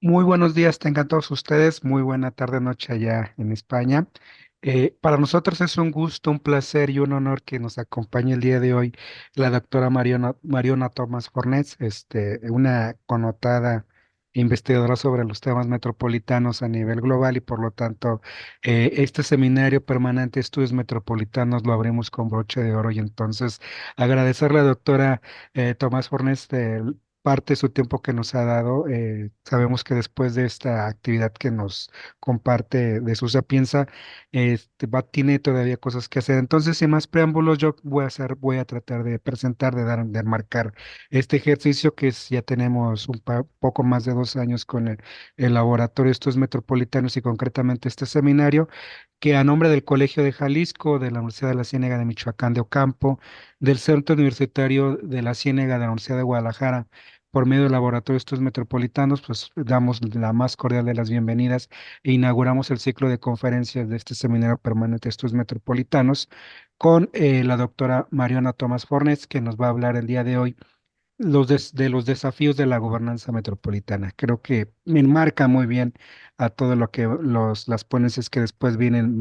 Muy buenos días, tengan todos ustedes. Muy buena tarde, noche allá en España. Para nosotros es un gusto, un placer y un honor que nos acompañe el día de hoy la doctora Mariona Tomás Fornés, una connotada investigadora sobre los temas metropolitanos a nivel global y por lo tanto este seminario permanente de estudios metropolitanos lo abrimos con broche de oro y entonces agradecerle a la doctora Tomás Fornés parte de su tiempo que nos ha dado. Sabemos que después de esta actividad que nos comparte de su sapienza, tiene todavía cosas que hacer. Entonces, sin más preámbulos, yo voy a tratar de presentar, de marcar este ejercicio ya tenemos poco más de 2 años con el Laboratorio de Estudios Metropolitanos y concretamente este seminario, que a nombre del Colegio de Jalisco, de la Universidad de la Ciénega de Michoacán de Ocampo, del Centro Universitario de la Ciénega de la Universidad de Guadalajara, por medio del Laboratorio de Estudios Metropolitanos, pues damos la más cordial de las bienvenidas e inauguramos el ciclo de conferencias de este Seminario Permanente de Estudios Metropolitanos con la doctora Mariona Tomás Fornes, que nos va a hablar el día de hoy de los desafíos de la gobernanza metropolitana. Creo que me enmarca muy bien a todo lo que las ponencias que después vienen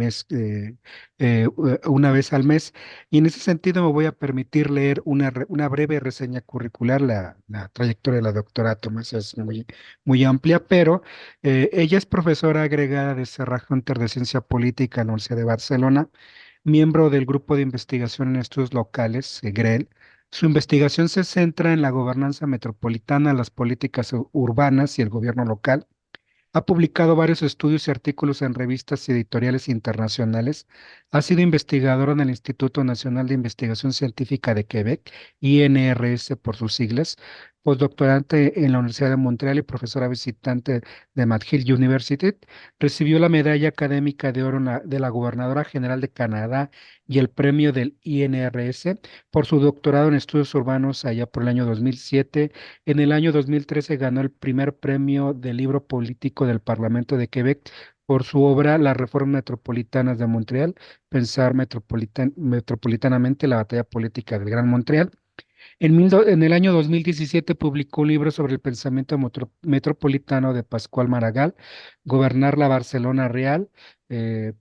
una vez al mes. Y en ese sentido me voy a permitir leer una breve reseña curricular. La trayectoria de la doctora Tomás es muy amplia, pero ella es profesora agregada de Cerrajo Inter de Ciencia Política en la Universidad de Barcelona, miembro del Grupo de Investigación en Estudios Locales, GREL. Su investigación se centra en la gobernanza metropolitana, las políticas urbanas y el gobierno local. Ha publicado varios estudios y artículos en revistas y editoriales internacionales. Ha sido investigadora en el Instituto Nacional de Investigación Científica de Quebec, INRS por sus siglas, postdoctorante en la Universidad de Montreal y profesora visitante de McGill University. Recibió la medalla académica de oro de la Gobernadora General de Canadá y el premio del INRS por su doctorado en estudios urbanos allá por el año 2007. En el año 2013 ganó el primer premio del libro político del Parlamento de Quebec por su obra Las Reformas Metropolitanas de Montreal, pensar metropolitanamente la batalla política del Gran Montreal. En el año 2017 publicó un libro sobre el pensamiento metropolitano de Pascual Maragall, Gobernar la Barcelona Real,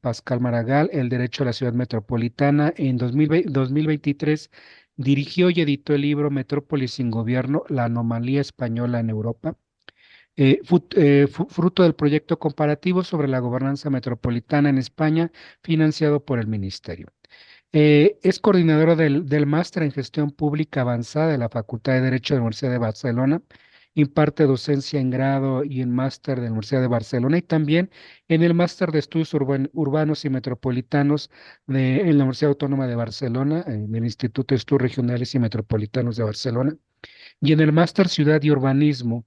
Pascal Maragall, El Derecho a la Ciudad Metropolitana. En 2023 dirigió y editó el libro Metrópolis sin Gobierno, la anomalía española en Europa, fruto del proyecto comparativo sobre la gobernanza metropolitana en España, financiado por el Ministerio. Es coordinadora del Máster en Gestión Pública Avanzada de la Facultad de Derecho de la Universidad de Barcelona. Imparte docencia en grado y en máster de la Universidad de Barcelona y también en el Máster de Estudios Urbanos y Metropolitanos en la Universidad Autónoma de Barcelona, en el Instituto de Estudios Regionales y Metropolitanos de Barcelona. Y en el Máster Ciudad y Urbanismo,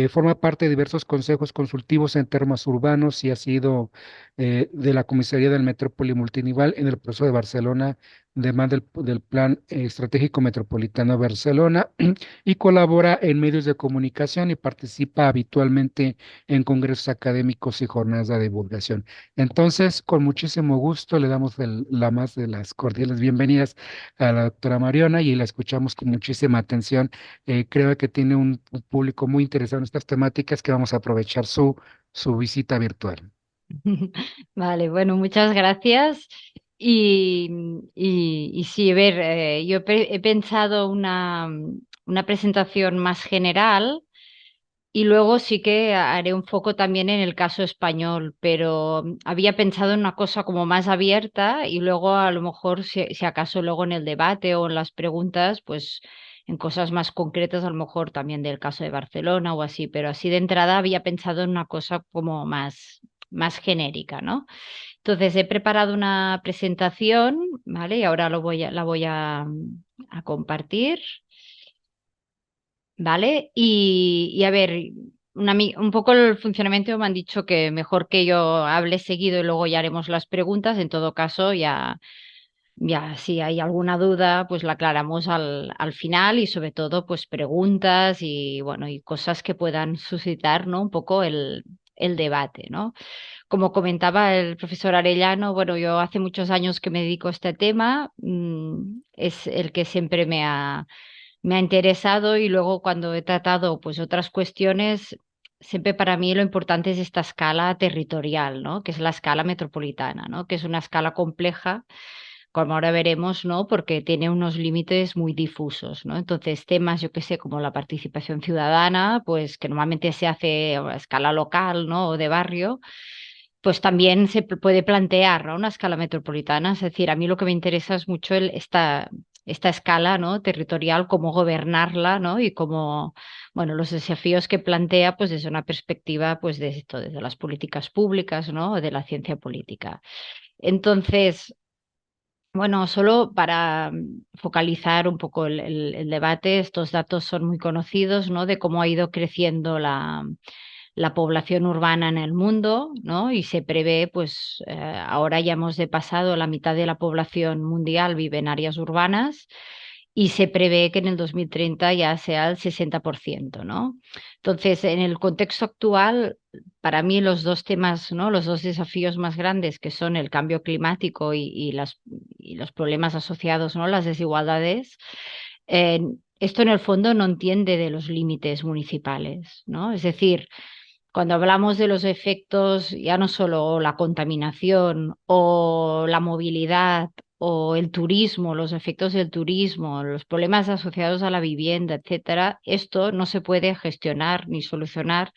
forma parte de diversos consejos consultivos en temas urbanos y ha sido de la Comisaría del Metrópoli Multinivel en el proceso de Barcelona, además del Plan Estratégico Metropolitano de Barcelona, y colabora en medios de comunicación y participa habitualmente en congresos académicos y jornadas de divulgación. Entonces, con muchísimo gusto le damos la más de las cordiales bienvenidas a la doctora Mariona y la escuchamos con muchísima atención. Creo que tiene un público muy interesado en estas temáticas que vamos a aprovechar su visita virtual. Vale, bueno, muchas gracias. Y, y sí, a ver, yo he pensado una presentación más general y luego sí que haré un foco también en el caso español, pero había pensado en una cosa como más abierta y luego a lo mejor si acaso luego en el debate o en las preguntas, pues en cosas más concretas, a lo mejor también del caso de Barcelona o así, pero así de entrada había pensado en una cosa como más genérica, ¿no? Entonces he preparado una presentación, ¿vale? Y ahora la voy a compartir. ¿Vale? Y a ver, un poco el funcionamiento me han dicho que mejor que yo hable seguido y luego ya haremos las preguntas. En todo caso, ya si hay alguna duda, pues la aclaramos al final y sobre todo, pues preguntas y bueno, y cosas que puedan suscitar, ¿no? Un poco el debate, ¿no? Como comentaba el profesor Arellano, bueno, yo hace muchos años que me dedico a este tema, es el que siempre me ha interesado y luego cuando he tratado pues otras cuestiones siempre para mí lo importante es esta escala territorial, ¿no? Que es la escala metropolitana, ¿no? Que es una escala compleja, como ahora veremos, ¿no? Porque tiene unos límites muy difusos, ¿no? Entonces, temas, yo qué sé, como la participación ciudadana, pues que normalmente se hace a escala local, ¿no? O de barrio, pues también se puede plantear, ¿no? Una escala metropolitana. Es decir, a mí lo que me interesa es mucho esta escala, ¿no? Territorial, cómo gobernarla, ¿no? Y cómo, bueno, los desafíos que plantea, pues desde una perspectiva, pues de esto, desde las políticas públicas, ¿no? O de la ciencia política. Entonces, bueno, solo para focalizar un poco el debate, estos datos son muy conocidos, ¿no? De cómo ha ido creciendo la población urbana en el mundo, ¿no? Y se prevé, pues ahora ya hemos pasado la mitad de la población mundial vive en áreas urbanas y se prevé que en el 2030 ya sea el 60%, ¿no? Entonces, en el contexto actual, para mí los dos temas, ¿no? Los dos desafíos más grandes, que son el cambio climático y los problemas asociados, ¿no? Las desigualdades. eh, Esto en el fondo no entiende de los límites municipales, ¿no? Es decir, cuando hablamos de los efectos, ya no solo la contaminación o la movilidad o el turismo, los efectos del turismo, los problemas asociados a la vivienda, etcétera, esto no se puede gestionar ni solucionar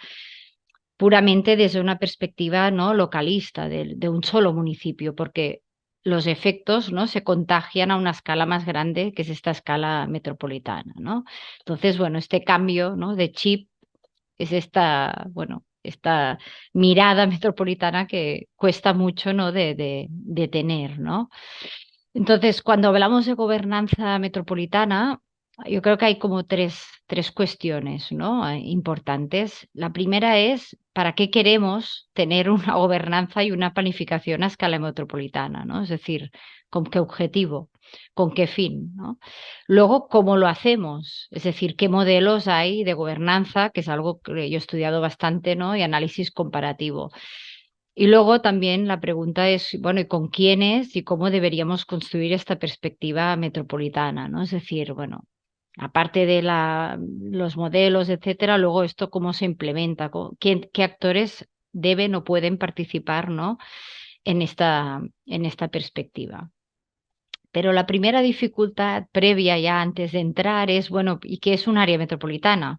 puramente desde una perspectiva no localista de un solo municipio, porque los efectos no se contagian a una escala más grande, que es esta escala metropolitana, ¿no? Entonces, bueno, este cambio, ¿no? de chip es esta, bueno, esta mirada metropolitana que cuesta mucho, ¿no? de tener, ¿no? Entonces, cuando hablamos de gobernanza metropolitana, yo creo que hay como tres cuestiones, ¿no? Importantes. La primera es, ¿para qué queremos tener una gobernanza y una planificación a escala metropolitana, ¿no? Es decir, ¿con qué objetivo? ¿Con qué fin? ¿No? Luego, ¿cómo lo hacemos? Es decir, ¿qué modelos hay de gobernanza? Que es algo que yo he estudiado bastante, ¿no? Y análisis comparativo. Y luego también la pregunta es, bueno, ¿y con quiénes y cómo deberíamos construir esta perspectiva metropolitana, ¿no? Es decir, bueno, aparte de los modelos, etcétera, luego esto cómo se implementa, qué actores deben o pueden participar, ¿no? En esta perspectiva. Pero la primera dificultad previa ya antes de entrar es, bueno, ¿y qué es un área metropolitana?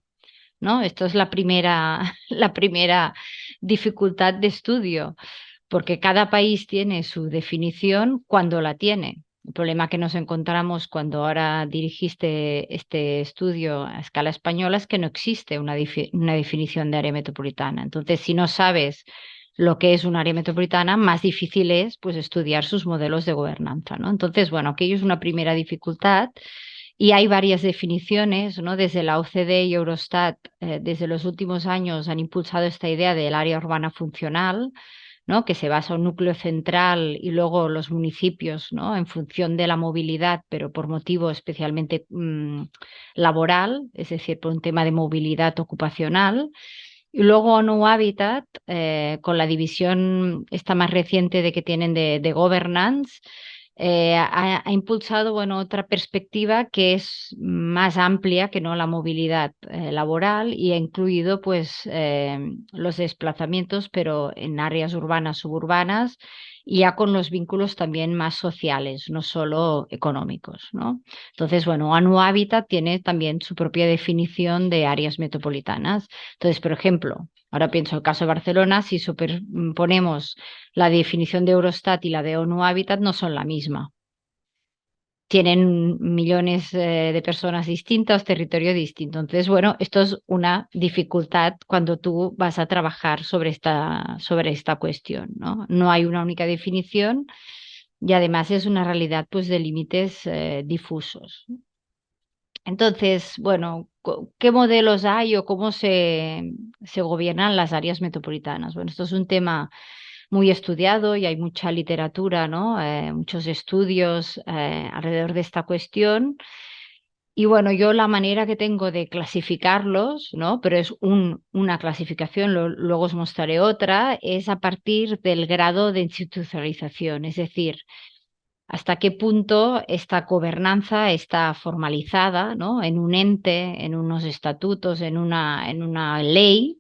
¿No? Esto es la primera, la primera dificultad de estudio, porque cada país tiene su definición cuando la tiene. El problema que nos encontramos cuando ahora dirigiste este estudio a escala española es que no existe una definición de área metropolitana. Entonces, si no sabes lo que es un área metropolitana, más difícil es pues estudiar sus modelos de gobernanza, ¿no? Entonces, bueno, aquello es una primera dificultad. Y hay varias definiciones, ¿no? Desde la OCDE y Eurostat, desde los últimos años han impulsado esta idea del área urbana funcional, ¿no? Que se basa en un núcleo central y luego los municipios, ¿no? En función de la movilidad, pero por motivo especialmente laboral, es decir, por un tema de movilidad ocupacional. Y luego ONU Habitat, con la división esta más reciente de que tienen de governance, ha impulsado bueno, otra perspectiva que es más amplia que no la movilidad laboral y ha incluido pues, los desplazamientos, pero en áreas urbanas, suburbanas, y ya con los vínculos también más sociales, no solo económicos, ¿no? Entonces, bueno, ONU Habitat tiene también su propia definición de áreas metropolitanas. Entonces, por ejemplo, ahora pienso el caso de Barcelona, si superponemos la definición de Eurostat y la de ONU Habitat no son la misma. Tienen millones de personas distintas, territorio distinto. Entonces, bueno, esto es una dificultad cuando tú vas a trabajar sobre esta cuestión, ¿no? No hay una única definición y además es una realidad pues, de límites difusos. Entonces, bueno, ¿qué modelos hay o cómo se gobiernan las áreas metropolitanas? Bueno, esto es un tema muy estudiado y hay mucha literatura, ¿no? Muchos estudios alrededor de esta cuestión. Y bueno, yo la manera que tengo de clasificarlos, ¿no? Pero es una clasificación, luego os mostraré otra, es a partir del grado de institucionalización, es decir, hasta qué punto esta gobernanza está formalizada, ¿no? En un ente, en unos estatutos, en una ley,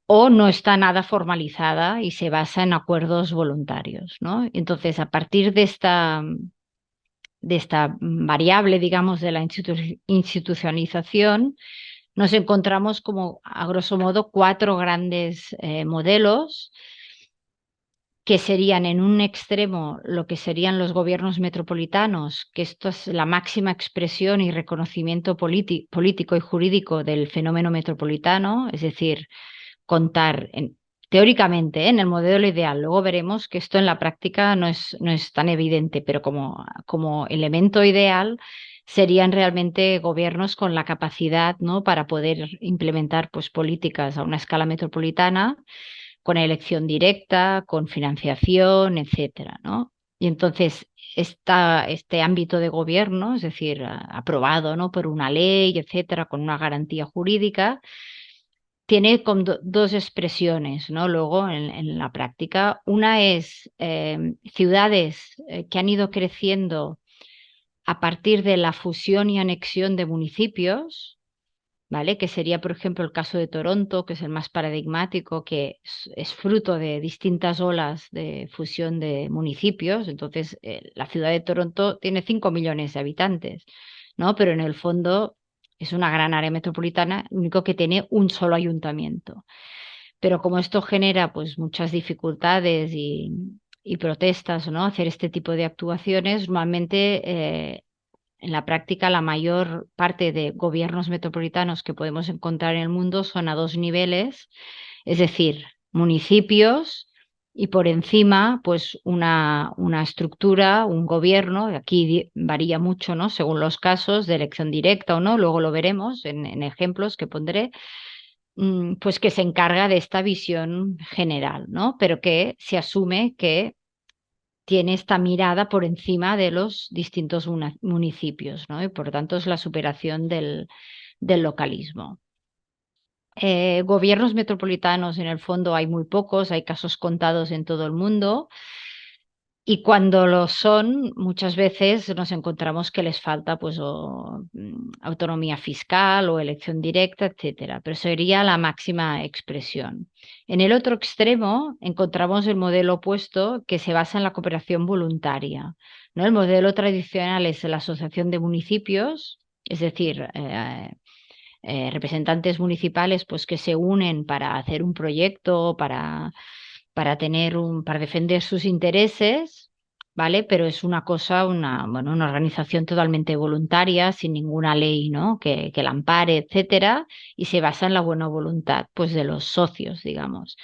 o no está nada formalizada y se basa en acuerdos voluntarios, ¿no? Entonces, a partir de esta variable, digamos, de la institucionalización, nos encontramos como, a grosso modo, cuatro grandes modelos que serían en un extremo lo que serían los gobiernos metropolitanos, que esto es la máxima expresión y reconocimiento político y jurídico del fenómeno metropolitano, es decir, contar teóricamente, en el modelo ideal. Luego veremos que esto en la práctica no es tan evidente, pero como elemento ideal serían realmente gobiernos con la capacidad, ¿no?, para poder implementar pues, políticas a una escala metropolitana, con elección directa, con financiación, etcétera, ¿no? Y entonces este ámbito de gobierno, es decir, aprobado, ¿no?, por una ley, etcétera, con una garantía jurídica, tiene como dos expresiones, ¿no? Luego en la práctica. Una es ciudades que han ido creciendo a partir de la fusión y anexión de municipios, ¿vale? Que sería, por ejemplo, el caso de Toronto, que es el más paradigmático, que es fruto de distintas olas de fusión de municipios. Entonces, la ciudad de Toronto tiene 5 millones de habitantes, ¿no? Pero en el fondo es una gran área metropolitana, único que tiene un solo ayuntamiento. Pero como esto genera pues muchas dificultades y protestas, ¿no? Hacer este tipo de actuaciones, normalmente en la práctica, la mayor parte de gobiernos metropolitanos que podemos encontrar en el mundo son a dos niveles, es decir, municipios y por encima, pues una estructura, un gobierno, aquí varía mucho, ¿no?, según los casos, de elección directa o no, luego lo veremos en ejemplos que pondré, pues que se encarga de esta visión general, ¿no? Pero que se asume que tiene esta mirada por encima de los distintos municipios, ¿no? Y por tanto es la superación del localismo. Gobiernos metropolitanos, en el fondo, hay muy pocos, hay casos contados en todo el mundo. Y cuando lo son, muchas veces nos encontramos que les falta pues autonomía fiscal o elección directa, etcétera. Pero sería la máxima expresión. En el otro extremo encontramos el modelo opuesto que se basa en la cooperación voluntaria, ¿no? El modelo tradicional es la asociación de municipios, es decir, representantes municipales pues que se unen para hacer un proyecto, para defender sus intereses, ¿vale? Pero es una cosa, bueno, una organización totalmente voluntaria, sin ninguna ley, ¿no?, que la ampare, etcétera, y se basa en la buena voluntad, pues, de los socios, digamos.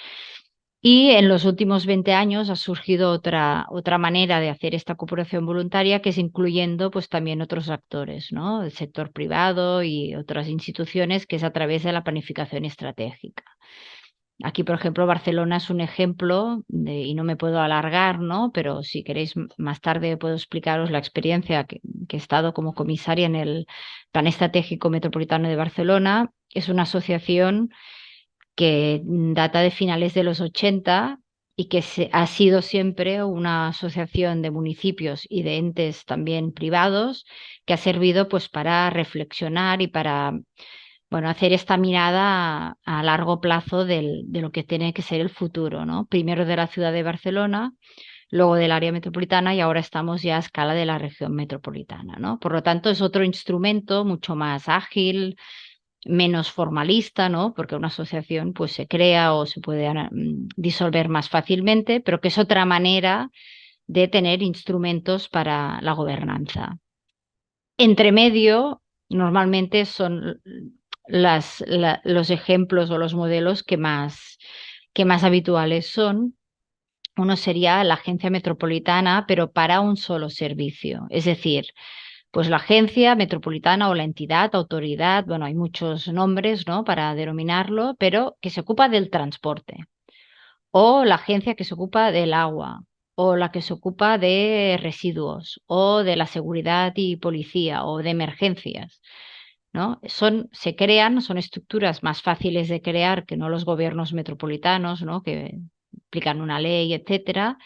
Y en los últimos 20 años ha surgido otra manera de hacer esta cooperación voluntaria, que es incluyendo pues también otros actores, ¿no?, el sector privado y otras instituciones, que es a través de la planificación estratégica. Aquí, por ejemplo, Barcelona es un ejemplo y no me puedo alargar, ¿no? Pero si queréis más tarde puedo explicaros la experiencia que he estado como comisaria en el Plan Estratégico Metropolitano de Barcelona. Es una asociación que data de finales de los 80 y que ha sido siempre una asociación de municipios y de entes también privados, que ha servido pues para reflexionar y para, bueno, hacer esta mirada a largo plazo de lo que tiene que ser el futuro, ¿no? Primero de la ciudad de Barcelona, luego del área metropolitana y ahora estamos ya a escala de la región metropolitana, ¿no? Por lo tanto, es otro instrumento mucho más ágil, menos formalista, ¿no? Porque una asociación pues se crea o se puede disolver más fácilmente, pero que es otra manera de tener instrumentos para la gobernanza. Entre medio, normalmente son los ejemplos o los modelos que más habituales son. Uno sería la agencia metropolitana, pero para un solo servicio. Es decir, pues la agencia metropolitana o la entidad, autoridad, bueno, hay muchos nombres, ¿no?, para denominarlo, pero que se ocupa del transporte. O la agencia que se ocupa del agua, o la que se ocupa de residuos, o de la seguridad y policía, o de emergencias, ¿no? Se crean, son estructuras más fáciles de crear que no los gobiernos metropolitanos, ¿no?, que aplican una ley, etcétera.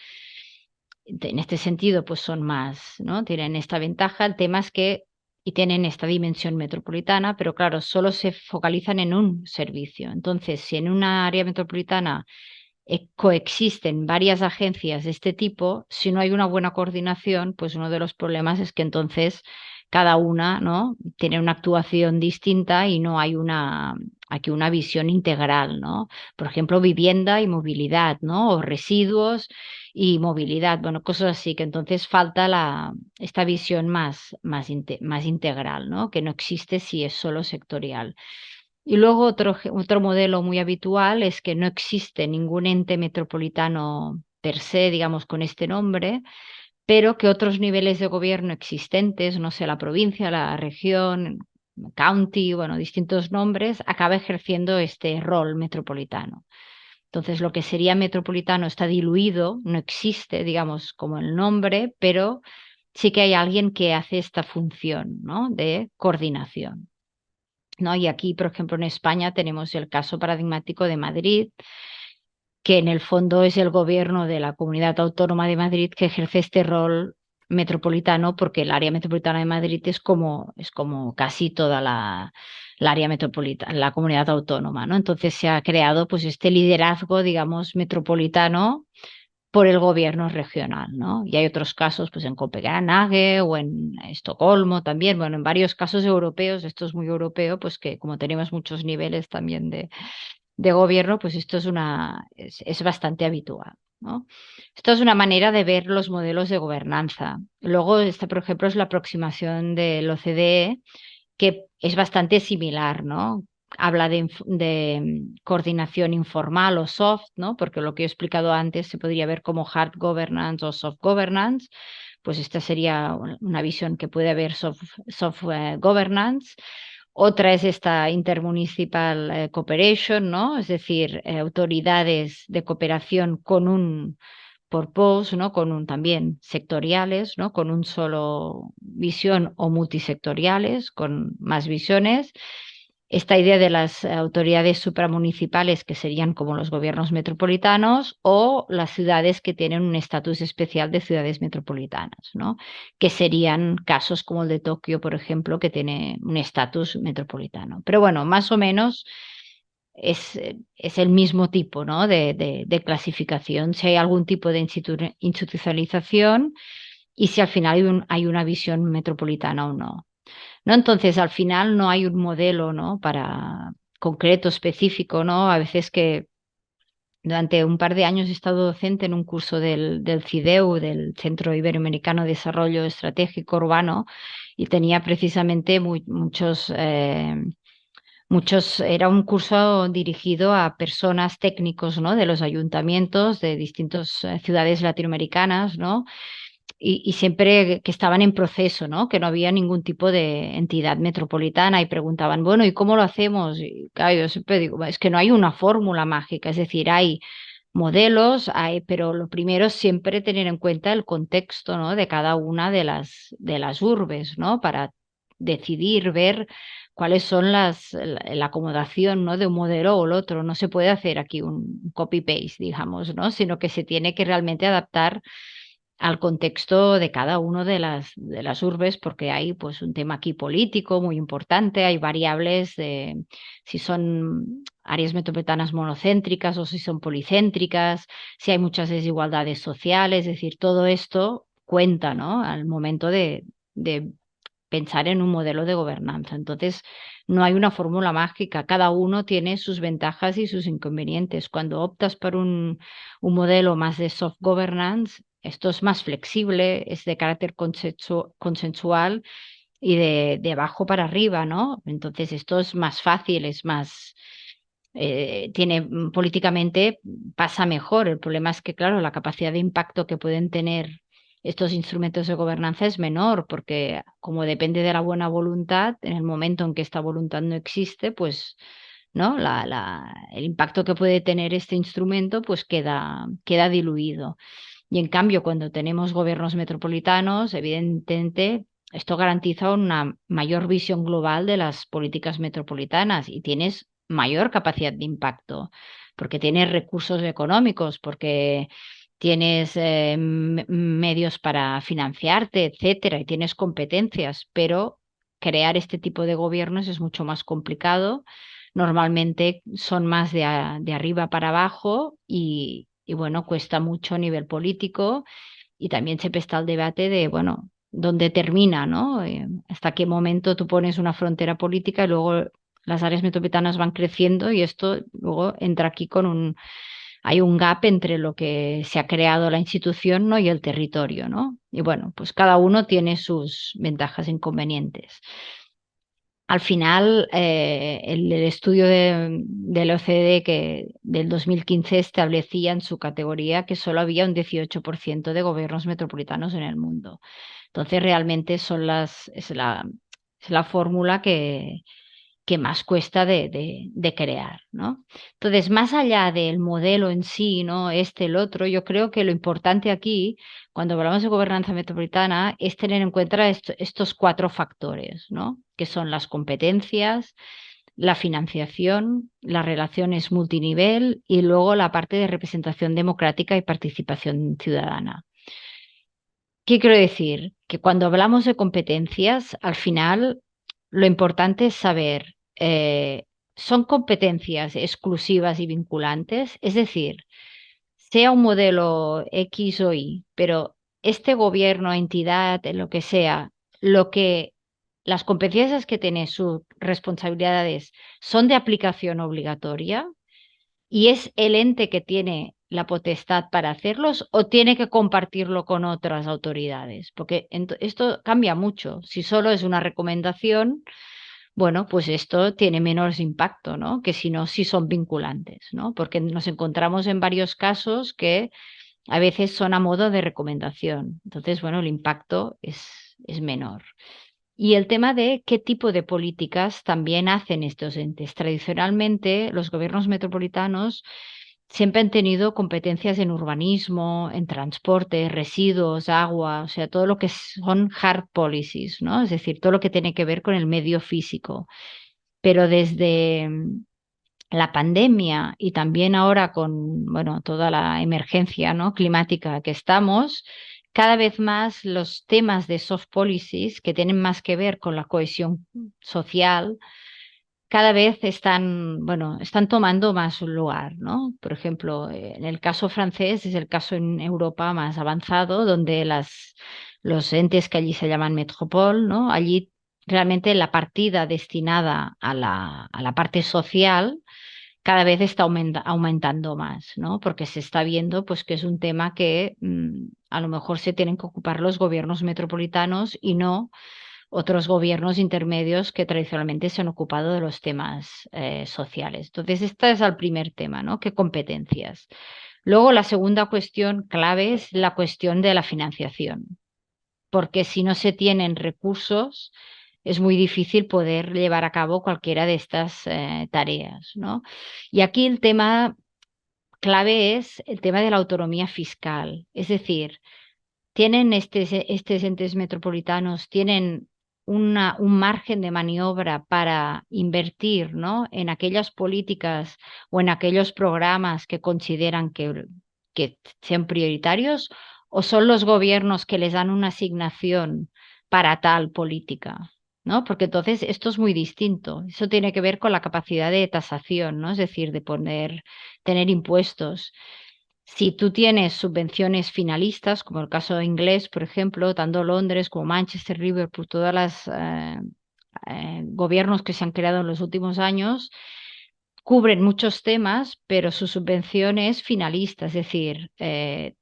En este sentido, pues son más, ¿no?, tienen esta ventaja. El tema es que y tienen esta dimensión metropolitana, pero claro, solo se focalizan en un servicio. Entonces, si en una área metropolitana coexisten varias agencias de este tipo, si no hay una buena coordinación, pues uno de los problemas es que entonces cada una, ¿no?, tiene una actuación distinta y no hay aquí una visión integral, ¿no? Por ejemplo, vivienda y movilidad, ¿no? O residuos y movilidad, bueno, cosas así, que entonces falta esta visión más integral, ¿no? Que no existe si es solo sectorial. Y luego otro modelo muy habitual es que no existe ningún ente metropolitano per se, digamos, con este nombre, pero que otros niveles de gobierno existentes, no sé, la provincia, la región, county, bueno, distintos nombres, acaba ejerciendo este rol metropolitano. Entonces, lo que sería metropolitano está diluido, no existe, digamos, como el nombre, pero sí que hay alguien que hace esta función, ¿no?, de coordinación. ¿No? Y aquí, por ejemplo, en España tenemos el caso paradigmático de Madrid, que en el fondo es el gobierno de la Comunidad Autónoma de Madrid que ejerce este rol metropolitano, porque el área metropolitana de Madrid es como casi toda la área metropolitana, la comunidad autónoma, ¿no? Entonces se ha creado pues este liderazgo, digamos, metropolitano por el gobierno regional, ¿no? Y hay otros casos, pues en Copenhague o en Estocolmo también, bueno, en varios casos europeos, esto es muy europeo, pues que como tenemos muchos niveles también de gobierno, pues esto es bastante habitual, ¿no? Esto es una manera de ver los modelos de gobernanza. Luego, esta, por ejemplo, es la aproximación del OCDE, que es bastante similar, ¿no? Habla de coordinación informal o soft, ¿no? Porque lo que he explicado antes se podría ver como hard governance o soft governance. Pues esta sería una visión que puede haber soft governance. Otra es esta intermunicipal cooperation, ¿no? Es decir, autoridades de cooperación con un purpose, ¿no? Con un también sectoriales, ¿no? Con un solo visión o multisectoriales, con más visiones. Esta idea de las autoridades supramunicipales, que serían como los gobiernos metropolitanos, o las ciudades que tienen un estatus especial de ciudades metropolitanas, ¿no? Que serían casos como el de Tokio, por ejemplo, que tiene un estatus metropolitano. Pero bueno, más o menos es el mismo tipo, ¿no?, de clasificación, si hay algún tipo de institucionalización y si al final hay una visión metropolitana o no. ¿No? Entonces, al final no hay un modelo, ¿no?, para concreto, específico, ¿no? A veces que durante un par de años he estado docente en un curso del CIDEU, del Centro Iberoamericano de Desarrollo Estratégico Urbano, y tenía precisamente era un curso dirigido a personas técnicos, ¿no?, de los ayuntamientos de distintas ciudades latinoamericanas, ¿no? Y siempre que estaban en proceso, ¿no? Que no había ningún tipo de entidad metropolitana y preguntaban, bueno, ¿y cómo lo hacemos? Y claro, yo siempre digo, es que no hay una fórmula mágica, es decir, hay modelos, pero lo primero es siempre tener en cuenta el contexto, ¿no?, de cada una de las urbes, ¿no? Para decidir, ver cuáles son la acomodación, ¿no?, de un modelo o el otro. No se puede hacer aquí un copy-paste, digamos, ¿no? Sino que se tiene que realmente adaptar al contexto de cada uno de las urbes, porque hay pues un tema aquí político muy importante, hay variables de si son áreas metropolitanas monocéntricas o si son policéntricas, si hay muchas desigualdades sociales, es decir, todo esto cuenta, ¿no?, al momento de pensar en un modelo de gobernanza. Entonces, no hay una fórmula mágica, cada uno tiene sus ventajas y sus inconvenientes. Cuando optas por un modelo más de soft governance, esto es más flexible, es de carácter consensual y de abajo para arriba, ¿no? Entonces, esto es más fácil, es más, políticamente pasa mejor. El problema es que, claro, la capacidad de impacto que pueden tener estos instrumentos de gobernanza es menor, porque como depende de la buena voluntad, en el momento en que esta voluntad no existe, pues, ¿no?, el impacto que puede tener este instrumento, pues queda diluido. Y en cambio, cuando tenemos gobiernos metropolitanos, evidentemente, esto garantiza una mayor visión global de las políticas metropolitanas y tienes mayor capacidad de impacto, porque tienes recursos económicos, porque tienes medios para financiarte, etcétera, y tienes competencias, pero crear este tipo de gobiernos es mucho más complicado. Normalmente son más de arriba para abajo y bueno, cuesta mucho a nivel político y también siempre está el debate de, bueno, dónde termina, ¿no? Hasta qué momento tú pones una frontera política y luego las áreas metropolitanas van creciendo y esto luego entra aquí con hay un gap entre lo que se ha creado la institución, ¿no? y el territorio, ¿no? Y bueno, pues cada uno tiene sus ventajas e inconvenientes. Al final, el estudio del OCDE del 2015 establecía en su categoría que solo había un 18% de gobiernos metropolitanos en el mundo. Entonces, realmente es la fórmula que más cuesta de crear, ¿no? Entonces, más allá del modelo en sí, ¿no? El otro, yo creo que lo importante aquí, cuando hablamos de gobernanza metropolitana, es tener en cuenta estos cuatro factores, ¿no? Que son las competencias, la financiación, las relaciones multinivel y luego la parte de representación democrática y participación ciudadana. ¿Qué quiero decir? Que cuando hablamos de competencias, al final lo importante es saber, ¿son competencias exclusivas y vinculantes? Es decir, sea un modelo X o Y, pero este gobierno, entidad, lo que sea, lo que las competencias que tiene, sus responsabilidades, son de aplicación obligatoria y es el ente que tiene la potestad para hacerlos o tiene que compartirlo con otras autoridades, porque esto cambia mucho. Si solo es una recomendación, bueno, pues esto tiene menos impacto, ¿no? Que si no, si son vinculantes, ¿no? Porque nos encontramos en varios casos que a veces son a modo de recomendación. Entonces, bueno, el impacto es menor. Y el tema de qué tipo de políticas también hacen estos entes. Tradicionalmente, los gobiernos metropolitanos siempre han tenido competencias en urbanismo, en transporte, residuos, agua, o sea, todo lo que son hard policies, ¿no? Es decir, todo lo que tiene que ver con el medio físico. Pero desde la pandemia y también ahora con, bueno, toda la emergencia, ¿no? climática que estamos, cada vez más los temas de soft policies que tienen más que ver con la cohesión social, cada vez están, bueno, están tomando más lugar, ¿no? Por ejemplo, en el caso francés es el caso en Europa más avanzado, donde los entes que allí se llaman métropole, ¿no? Allí realmente la partida destinada a la parte social cada vez está aumentando más, ¿no? Porque se está viendo pues que es un tema que a lo mejor se tienen que ocupar los gobiernos metropolitanos y no otros gobiernos intermedios que tradicionalmente se han ocupado de los temas sociales. Entonces, este es el primer tema, ¿no? ¿Qué competencias? Luego, la segunda cuestión clave es la cuestión de la financiación, porque si no se tienen recursos, es muy difícil poder llevar a cabo cualquiera de estas tareas, ¿no? Y aquí el tema clave es el tema de la autonomía fiscal, es decir, tienen estos entes metropolitanos, tienen un margen de maniobra para invertir, ¿no? en aquellas políticas o en aquellos programas que consideran que sean prioritarios, o son los gobiernos que les dan una asignación para tal política. ¿No? Porque entonces esto es muy distinto. Eso tiene que ver con la capacidad de tasación, ¿no? Es decir, tener impuestos. Si tú tienes subvenciones finalistas, como el caso inglés, por ejemplo, tanto Londres como Manchester, Liverpool, todos los gobiernos que se han creado en los últimos años, cubren muchos temas, pero su subvención es finalista, es decir,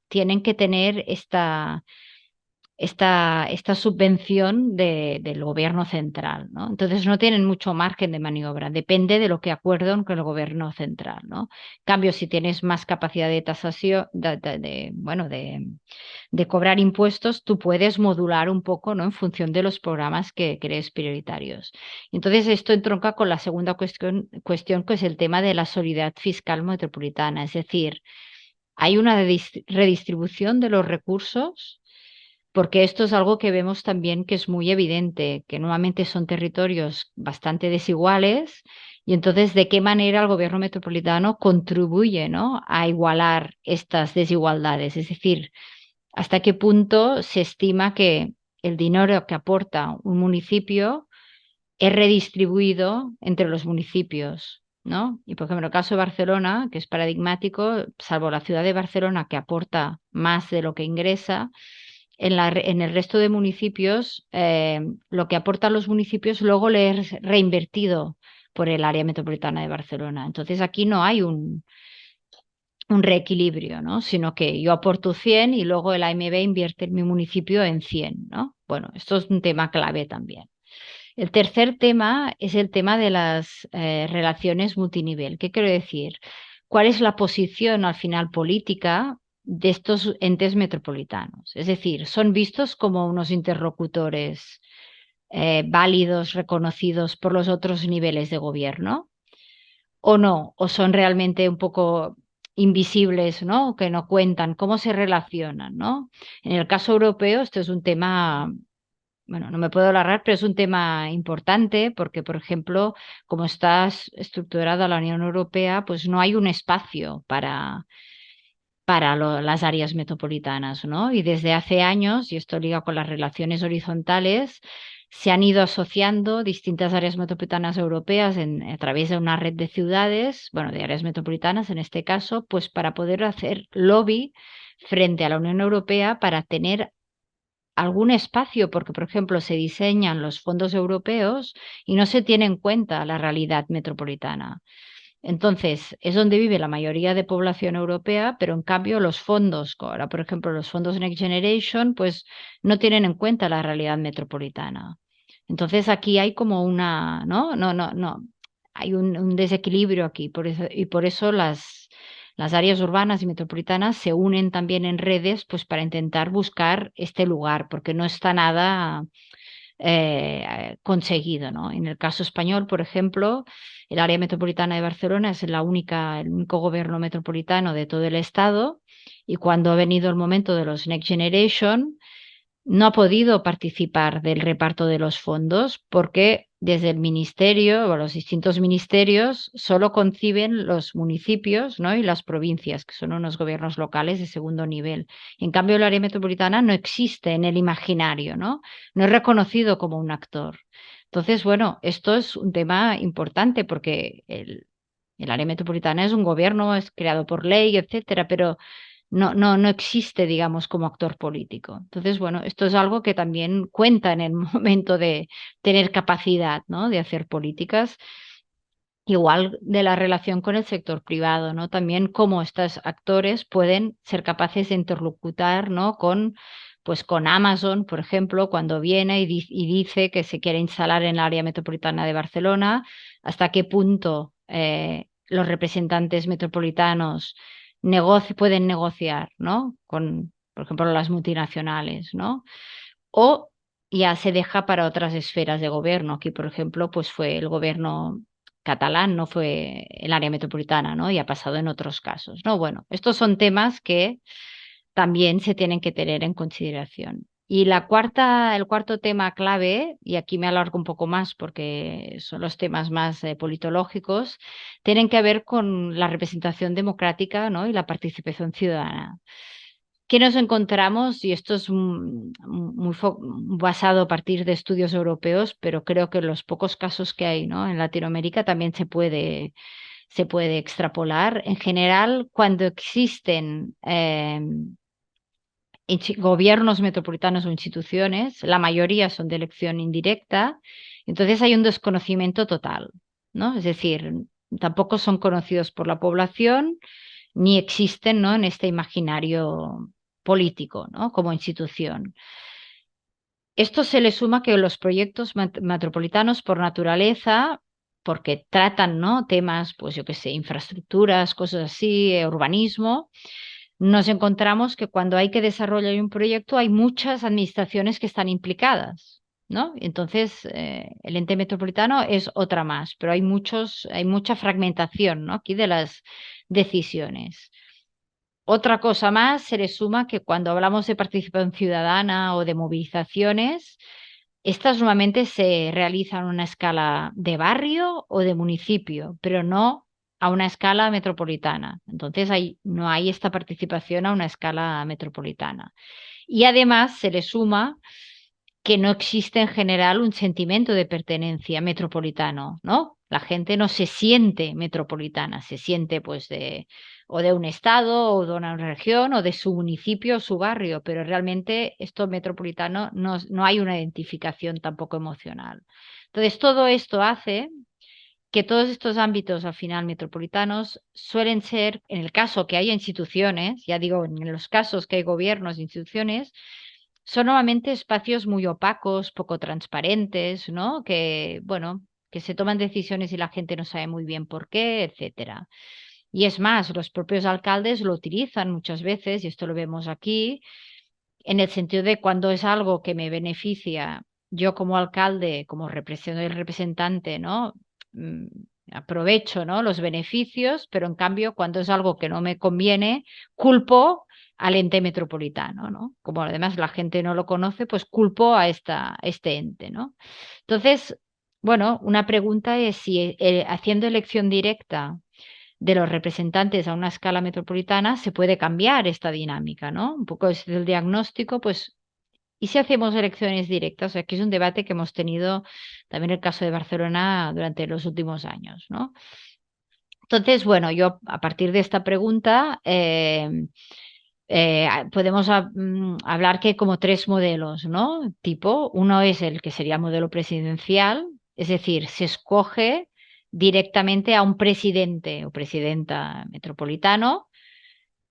tienen que tener esta subvención del gobierno central, ¿no? Entonces no tienen mucho margen de maniobra, depende de lo que acuerden con el gobierno central, ¿no? En cambio, si tienes más capacidad de tasación, bueno, de cobrar impuestos, tú puedes modular un poco, ¿no? En función de los programas que crees prioritarios. Entonces, esto entronca con la segunda cuestión, que es el tema de la solidaridad fiscal metropolitana, es decir, hay una redistribución de los recursos porque esto es algo que vemos también que es muy evidente, que nuevamente son territorios bastante desiguales y entonces de qué manera el gobierno metropolitano contribuye, ¿no? a igualar estas desigualdades, es decir, hasta qué punto se estima que el dinero que aporta un municipio es redistribuido entre los municipios, ¿no? Y por ejemplo, en el caso de Barcelona, que es paradigmático, salvo la ciudad de Barcelona, que aporta más de lo que ingresa, en el resto de municipios, lo que aportan los municipios luego le es reinvertido por el área metropolitana de Barcelona. Entonces aquí no hay un reequilibrio, ¿no? Sino que yo aporto 100 y luego el AMB invierte en mi municipio en 100, ¿no? Bueno, esto es un tema clave también. El tercer tema es el tema de las relaciones multinivel. ¿Qué quiero decir? ¿Cuál es la posición al final política de estos entes metropolitanos? Es decir, ¿son vistos como unos interlocutores válidos, reconocidos por los otros niveles de gobierno? ¿O no? ¿O son realmente un poco invisibles, ¿no? Que no cuentan, cómo se relacionan, ¿no? En el caso europeo, esto es un tema, bueno, no me puedo alargar, pero es un tema importante porque, por ejemplo, como está estructurada la Unión Europea, pues no hay un espacio para las áreas metropolitanas, ¿no? Y desde hace años, y esto liga con las relaciones horizontales, se han ido asociando distintas áreas metropolitanas europeas a través de una red de ciudades, bueno, de áreas metropolitanas en este caso, pues para poder hacer lobby frente a la Unión Europea para tener algún espacio, porque, por ejemplo, se diseñan los fondos europeos y no se tiene en cuenta la realidad metropolitana. Entonces, es donde vive la mayoría de población europea, pero en cambio los fondos, como ahora por ejemplo los fondos Next Generation, pues no tienen en cuenta la realidad metropolitana. Entonces aquí hay como una, ¿no? No, hay un desequilibrio aquí, y por eso las áreas urbanas y metropolitanas se unen también en redes, pues para intentar buscar este lugar, porque no está nada conseguido, ¿no? En el caso español, por ejemplo, el área metropolitana de Barcelona es el único gobierno metropolitano de todo el estado y cuando ha venido el momento de los Next Generation, no ha podido participar del reparto de los fondos porque desde el ministerio o los distintos ministerios solo conciben los municipios, ¿no? Y las provincias, que son unos gobiernos locales de segundo nivel. En cambio, el área metropolitana no existe en el imaginario, ¿no? No es reconocido como un actor. Entonces, bueno, esto es un tema importante porque el área metropolitana es un gobierno, es creado por ley, etcétera, pero no existe, digamos, como actor político. Entonces, bueno, esto es algo que también cuenta en el momento de tener capacidad, ¿no? De hacer políticas. Igual de la relación con el sector privado, ¿no? También cómo estos actores pueden ser capaces de interlocutar, ¿no? Pues con Amazon, por ejemplo, cuando viene y dice que se quiere instalar en el área metropolitana de Barcelona, hasta qué punto los representantes metropolitanos pueden negociar, ¿no? Con, por ejemplo, las multinacionales, ¿no? O ya se deja para otras esferas de gobierno. Aquí, por ejemplo, pues fue el gobierno catalán, no fue el área metropolitana, ¿no? Y ha pasado en otros casos, ¿no? Bueno, estos son temas que también se tienen que tener en consideración. Y el cuarto tema clave, y aquí me alargo un poco más porque son los temas más politológicos, tienen que ver con la representación democrática, ¿no? Y la participación ciudadana. ¿Qué nos encontramos? Y esto es basado a partir de estudios europeos, pero creo que en los pocos casos que hay, ¿no? En Latinoamérica también se puede extrapolar. En general, cuando existen gobiernos metropolitanos o instituciones, la mayoría son de elección indirecta, entonces hay un desconocimiento total, ¿no? Es decir, tampoco son conocidos por la población ni existen, ¿no? En este imaginario político, ¿no? Como institución. Esto se le suma que los proyectos metropolitanos por naturaleza, porque tratan, ¿no? Temas, pues yo qué sé, infraestructuras, cosas así, urbanismo, nos encontramos que cuando hay que desarrollar un proyecto hay muchas administraciones que están implicadas, ¿no? Entonces, el ente metropolitano es otra más, pero hay mucha fragmentación, ¿no? Aquí de las decisiones. Otra cosa más se le suma que cuando hablamos de participación ciudadana o de movilizaciones, estas normalmente se realizan a una escala de barrio o de municipio, pero no a una escala metropolitana. Entonces no hay esta participación a una escala metropolitana. Y además se le suma que no existe en general un sentimiento de pertenencia metropolitano, ¿no? La gente no se siente metropolitana, se siente pues o de un estado o de una región o de su municipio o su barrio, pero realmente esto metropolitano no hay una identificación tampoco emocional. Entonces, todo esto hace que todos estos ámbitos al final metropolitanos suelen ser, en el caso que haya instituciones, ya digo, en los casos que hay gobiernos e instituciones, son normalmente espacios muy opacos, poco transparentes, ¿no? Que, bueno, que se toman decisiones y la gente no sabe muy bien por qué, etcétera. Y es más, los propios alcaldes lo utilizan muchas veces, y esto lo vemos aquí, en el sentido de cuando es algo que me beneficia, yo como alcalde, como representante, ¿no? Mm, Aprovecho, ¿no? Los beneficios, pero en cambio, cuando es algo que no me conviene, culpo al ente metropolitano, ¿no? Como además la gente no lo conoce, pues culpo a este ente, ¿no? Entonces, bueno, una pregunta es si haciendo elección directa de los representantes a una escala metropolitana se puede cambiar esta dinámica, ¿no? Un poco es el diagnóstico, pues, ¿y si hacemos elecciones directas? O sea, que es un debate que hemos tenido también en el caso de Barcelona durante los últimos años, ¿no? Entonces, bueno, yo a partir de esta pregunta podemos hablar que hay como tres modelos, ¿no? Tipo, uno es el que sería el modelo presidencial, es decir, se escoge directamente a un presidente o presidenta metropolitano,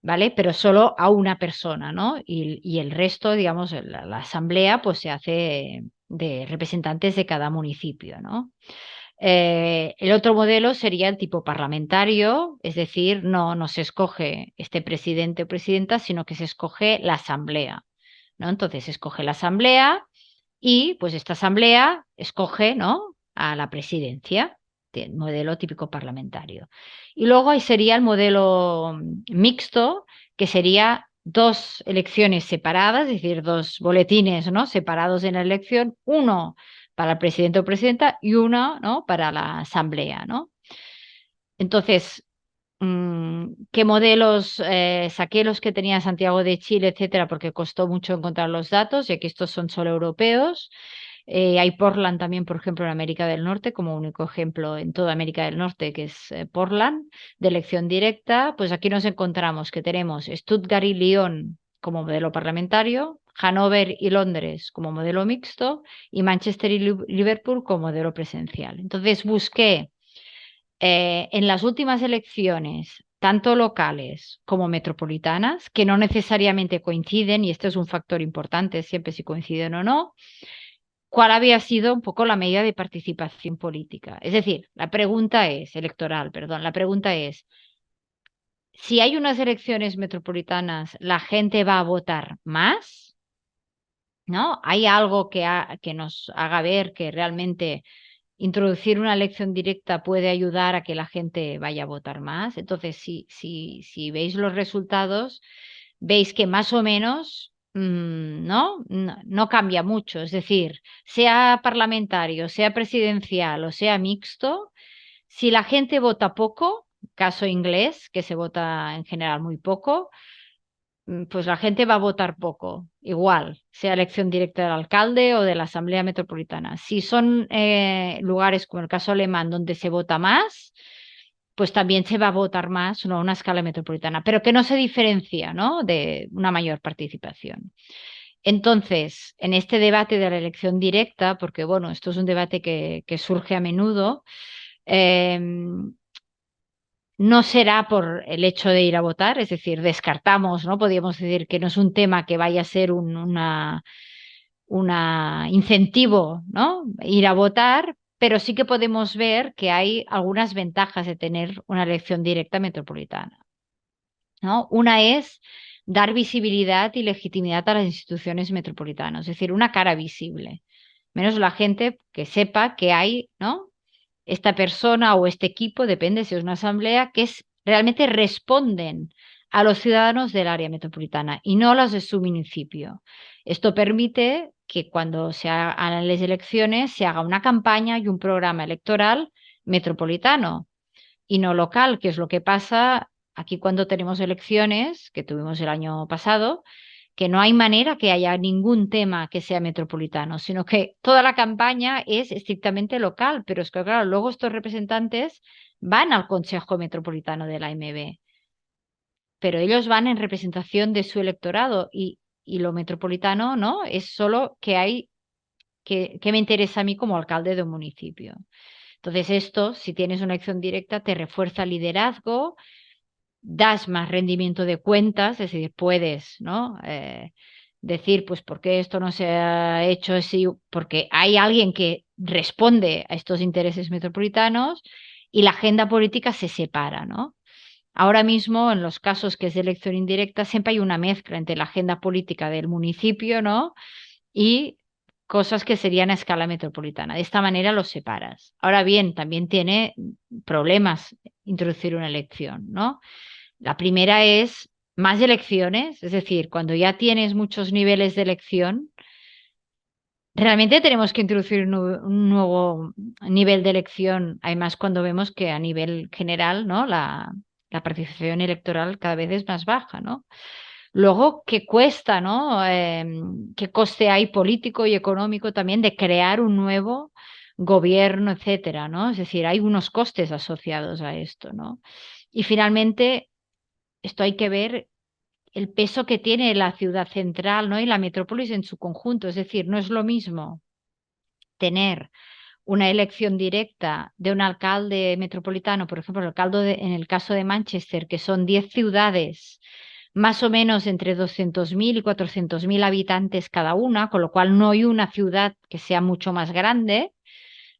¿vale? Pero solo a una persona, ¿no? Y el resto, digamos, la asamblea, pues se hace de representantes de cada municipio, ¿no? El otro modelo sería el tipo parlamentario, es decir, no se escoge este presidente o presidenta, sino que se escoge la asamblea, ¿no? Entonces se escoge la asamblea y pues esta asamblea escoge, ¿no? A la presidencia, el modelo típico parlamentario. Y luego ahí sería el modelo mixto, que sería dos elecciones separadas, es decir, dos boletines, ¿no? Separados en la elección, uno para el presidente o presidenta y uno, ¿no? Para la asamblea, ¿no? Entonces, ¿qué modelos saqué los que tenía Santiago de Chile, etcétera? Porque costó mucho encontrar los datos, ya que estos son solo europeos. Hay Portland también, por ejemplo, en América del Norte, como único ejemplo en toda América del Norte, que es Portland, de elección directa. Pues aquí nos encontramos que tenemos Stuttgart y Lyon como modelo parlamentario, Hannover y Londres como modelo mixto y Manchester y Liverpool como modelo presencial. Entonces busqué en las últimas elecciones, tanto locales como metropolitanas, que no necesariamente coinciden, y esto es un factor importante, siempre si coinciden o no, cuál había sido un poco la medida de participación política. Es decir, la pregunta es, electoral, perdón, la pregunta es, si hay unas elecciones metropolitanas, ¿la gente va a votar más? ¿No? ¿Hay algo que nos haga ver que realmente introducir una elección directa puede ayudar a que la gente vaya a votar más? Entonces, si veis los resultados, veis que más o menos no cambia mucho. Es decir, sea parlamentario, sea presidencial o sea mixto, si la gente vota poco, caso inglés, que se vota en general muy poco, pues la gente va a votar poco, igual, sea elección directa del alcalde o de la Asamblea Metropolitana. Si son lugares como el caso alemán donde se vota más, pues también se va a votar más, no a una escala metropolitana, pero que no se diferencia, ¿no? De una mayor participación. Entonces, en este debate de la elección directa, porque bueno, esto es un debate que surge a menudo, eh, no será por el hecho de ir a votar, es decir, descartamos, ¿no? Podríamos decir que no es un tema que vaya a ser una incentivo, ¿no? Ir a votar, pero sí que podemos ver que hay algunas ventajas de tener una elección directa metropolitana, ¿no? Una es dar visibilidad y legitimidad a las instituciones metropolitanas, es decir, una cara visible. Menos la gente que sepa que hay, ¿no? Esta persona o este equipo, depende si es una asamblea, realmente responden a los ciudadanos del área metropolitana y no a los de su municipio. Esto permite que cuando se hagan las elecciones se haga una campaña y un programa electoral metropolitano y no local, que es lo que pasa aquí cuando tenemos elecciones, que tuvimos el año pasado, que no hay manera que haya ningún tema que sea metropolitano, sino que toda la campaña es estrictamente local, pero es que, claro, luego estos representantes van al Consejo Metropolitano de la AMB, pero ellos van en representación de su electorado y lo metropolitano, ¿no? Es solo que hay que me interesa a mí como alcalde de un municipio. Entonces, esto, si tienes una elección directa, te refuerza el liderazgo, das más rendimiento de cuentas, es decir, puedes, ¿no? Decir, pues, ¿por qué esto no se ha hecho así? Porque hay alguien que responde a estos intereses metropolitanos y la agenda política se separa, ¿no? Ahora mismo, en los casos que es de elección indirecta, siempre hay una mezcla entre la agenda política del municipio, ¿no? Y cosas que serían a escala metropolitana. De esta manera los separas. Ahora bien, también tiene problemas introducir una elección, ¿no? La primera es más elecciones, es decir, cuando ya tienes muchos niveles de elección, realmente tenemos que introducir un nuevo nivel de elección, además cuando vemos que a nivel general, ¿no? La participación electoral cada vez es más baja, ¿no? Luego, ¿qué cuesta, ¿no? ¿Qué coste hay político y económico también de crear un nuevo gobierno, etcétera, ¿no? Es decir, hay unos costes asociados a esto, ¿no? Y finalmente, esto hay que ver el peso que tiene la ciudad central, ¿no? Y la metrópolis en su conjunto. Es decir, no es lo mismo tener una elección directa de un alcalde metropolitano, por ejemplo, en el caso de Manchester, que son 10 ciudades, más o menos entre 200.000 y 400.000 habitantes cada una, con lo cual no hay una ciudad que sea mucho más grande,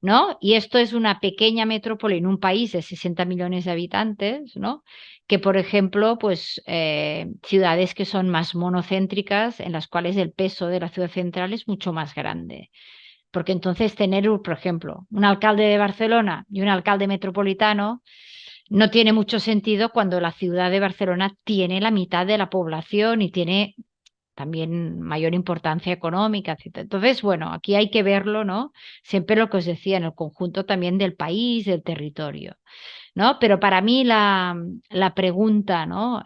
¿no? Y esto es una pequeña metrópoli en un país de 60 millones de habitantes, ¿no? Que, por ejemplo, pues ciudades que son más monocéntricas, en las cuales el peso de la ciudad central es mucho más grande. Porque entonces tener, por ejemplo, un alcalde de Barcelona y un alcalde metropolitano no tiene mucho sentido cuando la ciudad de Barcelona tiene la mitad de la población y tiene también mayor importancia económica, etcétera. Entonces, bueno, aquí hay que verlo, ¿no? Siempre lo que os decía, en el conjunto también del país, del territorio, ¿no? Pero para mí la pregunta, ¿no?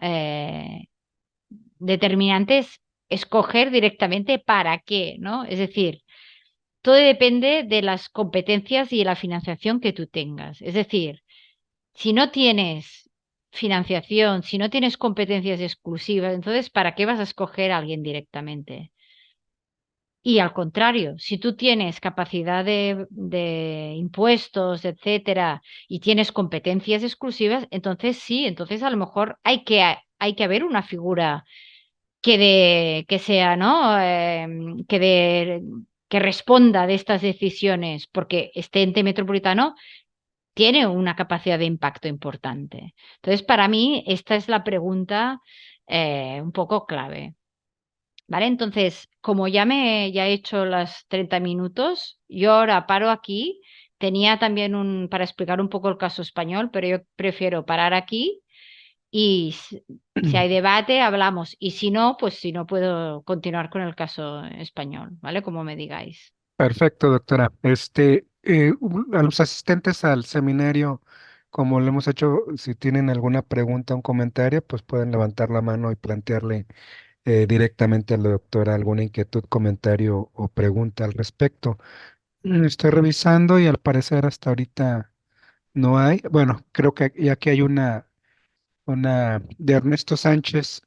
Determinante es escoger directamente para qué, ¿no? Es decir, todo depende de las competencias y de la financiación que tú tengas. Es decir, si no tienes financiación, si no tienes competencias exclusivas, entonces, ¿para qué vas a escoger a alguien directamente? Y al contrario, si tú tienes capacidad de impuestos, etcétera, y tienes competencias exclusivas, entonces sí, entonces a lo mejor hay que haber una figura que sea, ¿no? Que responda de estas decisiones, porque este ente metropolitano tiene una capacidad de impacto importante. Entonces, para mí, esta es la pregunta un poco clave. ¿Vale? Entonces, como ya he hecho las 30 minutos, yo ahora paro aquí. Tenía también para explicar un poco el caso español, pero yo prefiero parar aquí y si hay debate, hablamos. Y si no, pues si no puedo continuar con el caso español, ¿vale? Como me digáis. Perfecto, doctora. A los asistentes al seminario, como lo hemos hecho, si tienen alguna pregunta o un comentario, pues pueden levantar la mano y plantearle directamente a la doctora alguna inquietud, comentario o pregunta al respecto. Estoy revisando y al parecer hasta ahorita no hay. Bueno, creo que ya que hay una de Ernesto Sánchez,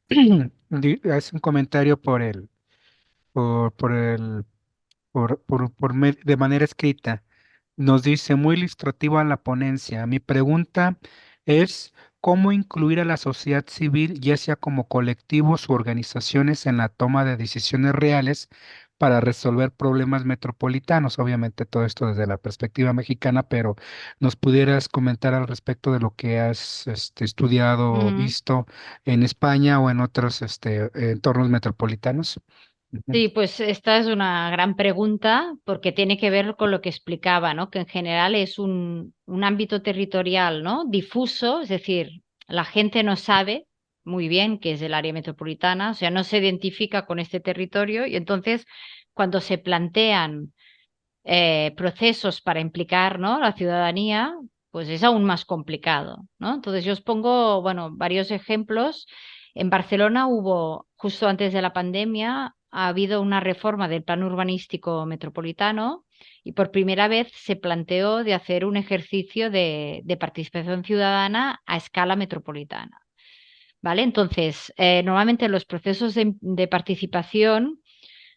hace un comentario por el de manera escrita. Nos dice muy ilustrativa la ponencia. Mi pregunta es, ¿cómo incluir a la sociedad civil, ya sea como colectivos u organizaciones, en la toma de decisiones reales para resolver problemas metropolitanos? Obviamente todo esto desde la perspectiva mexicana, pero ¿nos pudieras comentar al respecto de lo que has estudiado o Ujú. visto en España o en otros entornos metropolitanos? Ujú. Sí, pues esta es una gran pregunta porque tiene que ver con lo que explicaba, ¿no? Que en general es un ámbito territorial, ¿no? Difuso, es decir, la gente no sabe muy bien qué es el área metropolitana, o sea, no se identifica con este territorio y entonces cuando se plantean procesos para implicar, ¿no? La ciudadanía, pues es aún más complicado, ¿no? Entonces yo os pongo, bueno, varios ejemplos. En Barcelona hubo, justo antes de la pandemia, ha habido una reforma del plan urbanístico metropolitano y por primera vez se planteó de hacer un ejercicio de participación ciudadana a escala metropolitana. ¿Vale? Entonces, normalmente en los procesos de participación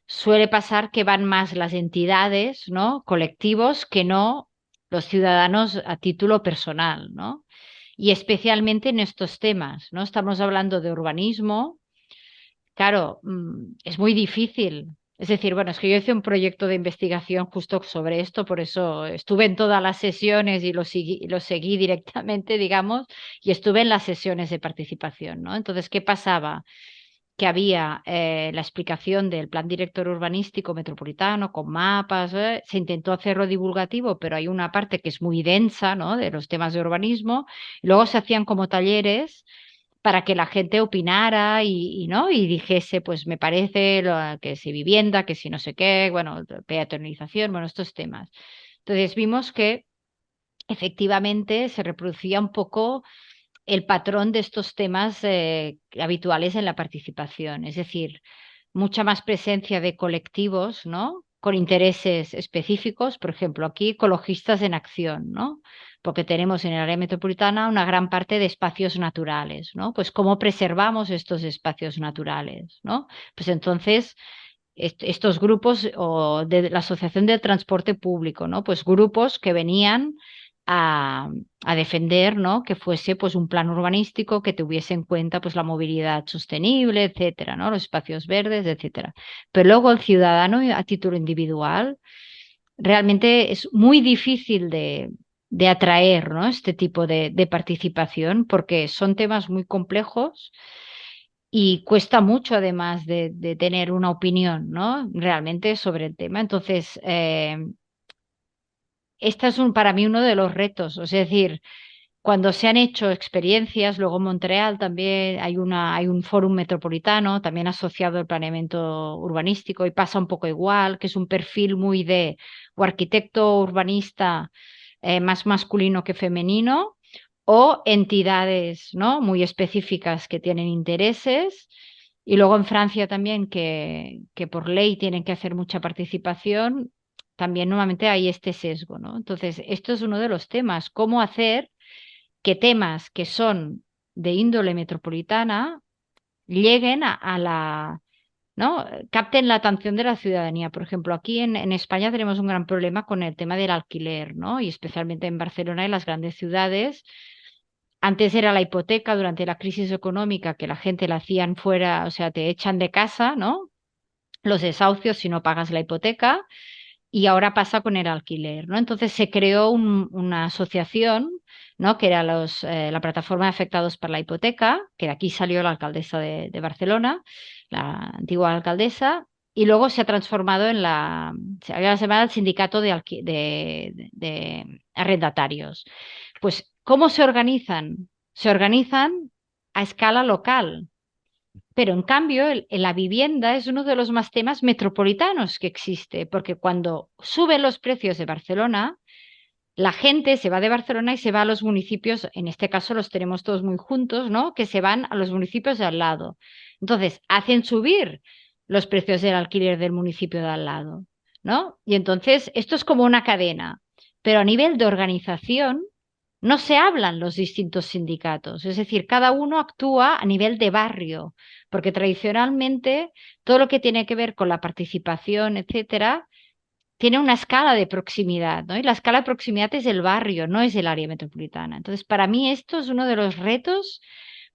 suele pasar que van más las entidades, ¿no? Colectivos, que no los ciudadanos a título personal, ¿no? Y especialmente en estos temas, ¿no? Estamos hablando de urbanismo. Claro, es muy difícil. Es decir, bueno, es que yo hice un proyecto de investigación justo sobre esto, por eso estuve en todas las sesiones y lo seguí directamente, digamos, y estuve en las sesiones de participación, ¿no? Entonces, ¿qué pasaba? Que había la explicación del plan director urbanístico metropolitano con mapas, se intentó hacerlo divulgativo, pero hay una parte que es muy densa, ¿no? De los temas de urbanismo, y luego se hacían como talleres para que la gente opinara ¿no? Y dijese, pues me parece que si vivienda, que si no sé qué, bueno, peatonalización, bueno, estos temas. Entonces vimos que efectivamente se reproducía un poco el patrón de estos temas habituales en la participación, es decir, mucha más presencia de colectivos, ¿no? Con intereses específicos, por ejemplo, aquí ecologistas en acción, ¿no? Porque tenemos en el área metropolitana una gran parte de espacios naturales, ¿no? Pues cómo preservamos estos espacios naturales, ¿no? Pues entonces estos grupos o de la Asociación del Transporte Público, ¿no? Pues grupos que venían a, a defender, ¿no? Que fuese pues un plan urbanístico que tuviese en cuenta pues la movilidad sostenible, etcétera, ¿no? Los espacios verdes, etcétera. Pero luego el ciudadano a título individual realmente es muy difícil de atraer, ¿no? Este tipo de participación porque son temas muy complejos y cuesta mucho además de tener una opinión, ¿no? Realmente sobre el tema. Entonces, este es para mí uno de los retos, es decir, cuando se han hecho experiencias, luego en Montreal también hay un fórum metropolitano, también asociado al planeamiento urbanístico, y pasa un poco igual, que es un perfil muy de o arquitecto urbanista más masculino que femenino, o entidades, ¿no? Muy específicas que tienen intereses. Y luego en Francia también, que por ley tienen que hacer mucha participación, también nuevamente hay este sesgo, ¿no? Entonces, esto es uno de los temas, cómo hacer que temas que son de índole metropolitana lleguen a la, ¿no? Capten la atención de la ciudadanía. Por ejemplo, aquí en España tenemos un gran problema con el tema del alquiler, ¿no? Y especialmente en Barcelona y las grandes ciudades. Antes era la hipoteca durante la crisis económica que la gente la hacían fuera, o sea, te echan de casa, ¿no? Los desahucios si no pagas la hipoteca y ahora pasa con el alquiler, ¿no? Entonces se creó una asociación, ¿no? Que era la plataforma de afectados por la hipoteca, que de aquí salió la alcaldesa de Barcelona, la antigua alcaldesa, y luego se ha transformado se había llamado el sindicato de arrendatarios. Pues, ¿cómo se organizan? Se organizan a escala local. Pero en cambio, la vivienda es uno de los más temas metropolitanos que existe, porque cuando suben los precios de Barcelona, la gente se va de Barcelona y se va a los municipios, en este caso los tenemos todos muy juntos, ¿no? Que se van a los municipios de al lado. Entonces, hacen subir los precios del alquiler del municipio de al lado, ¿no? Y entonces, esto es como una cadena, pero a nivel de organización no se hablan los distintos sindicatos, es decir, cada uno actúa a nivel de barrio, porque tradicionalmente todo lo que tiene que ver con la participación, etcétera, tiene una escala de proximidad, ¿no? Y la escala de proximidad es el barrio, no es el área metropolitana. Entonces, para mí esto es uno de los retos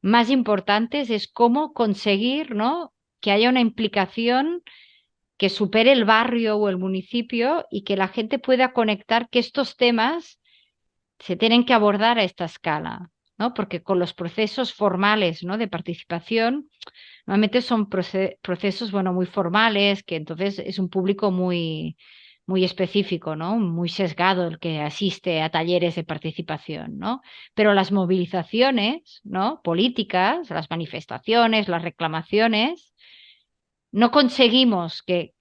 más importantes, es cómo conseguir, ¿no? Que haya una implicación que supere el barrio o el municipio y que la gente pueda conectar que estos temas se tienen que abordar a esta escala, ¿no? Porque con los procesos formales, ¿no? De participación, normalmente son procesos, bueno, muy formales, que entonces es un público muy específico, ¿no? Muy sesgado el que asiste a talleres de participación, ¿no? Pero las movilizaciones, ¿no? Políticas, las manifestaciones, las reclamaciones, no conseguimos que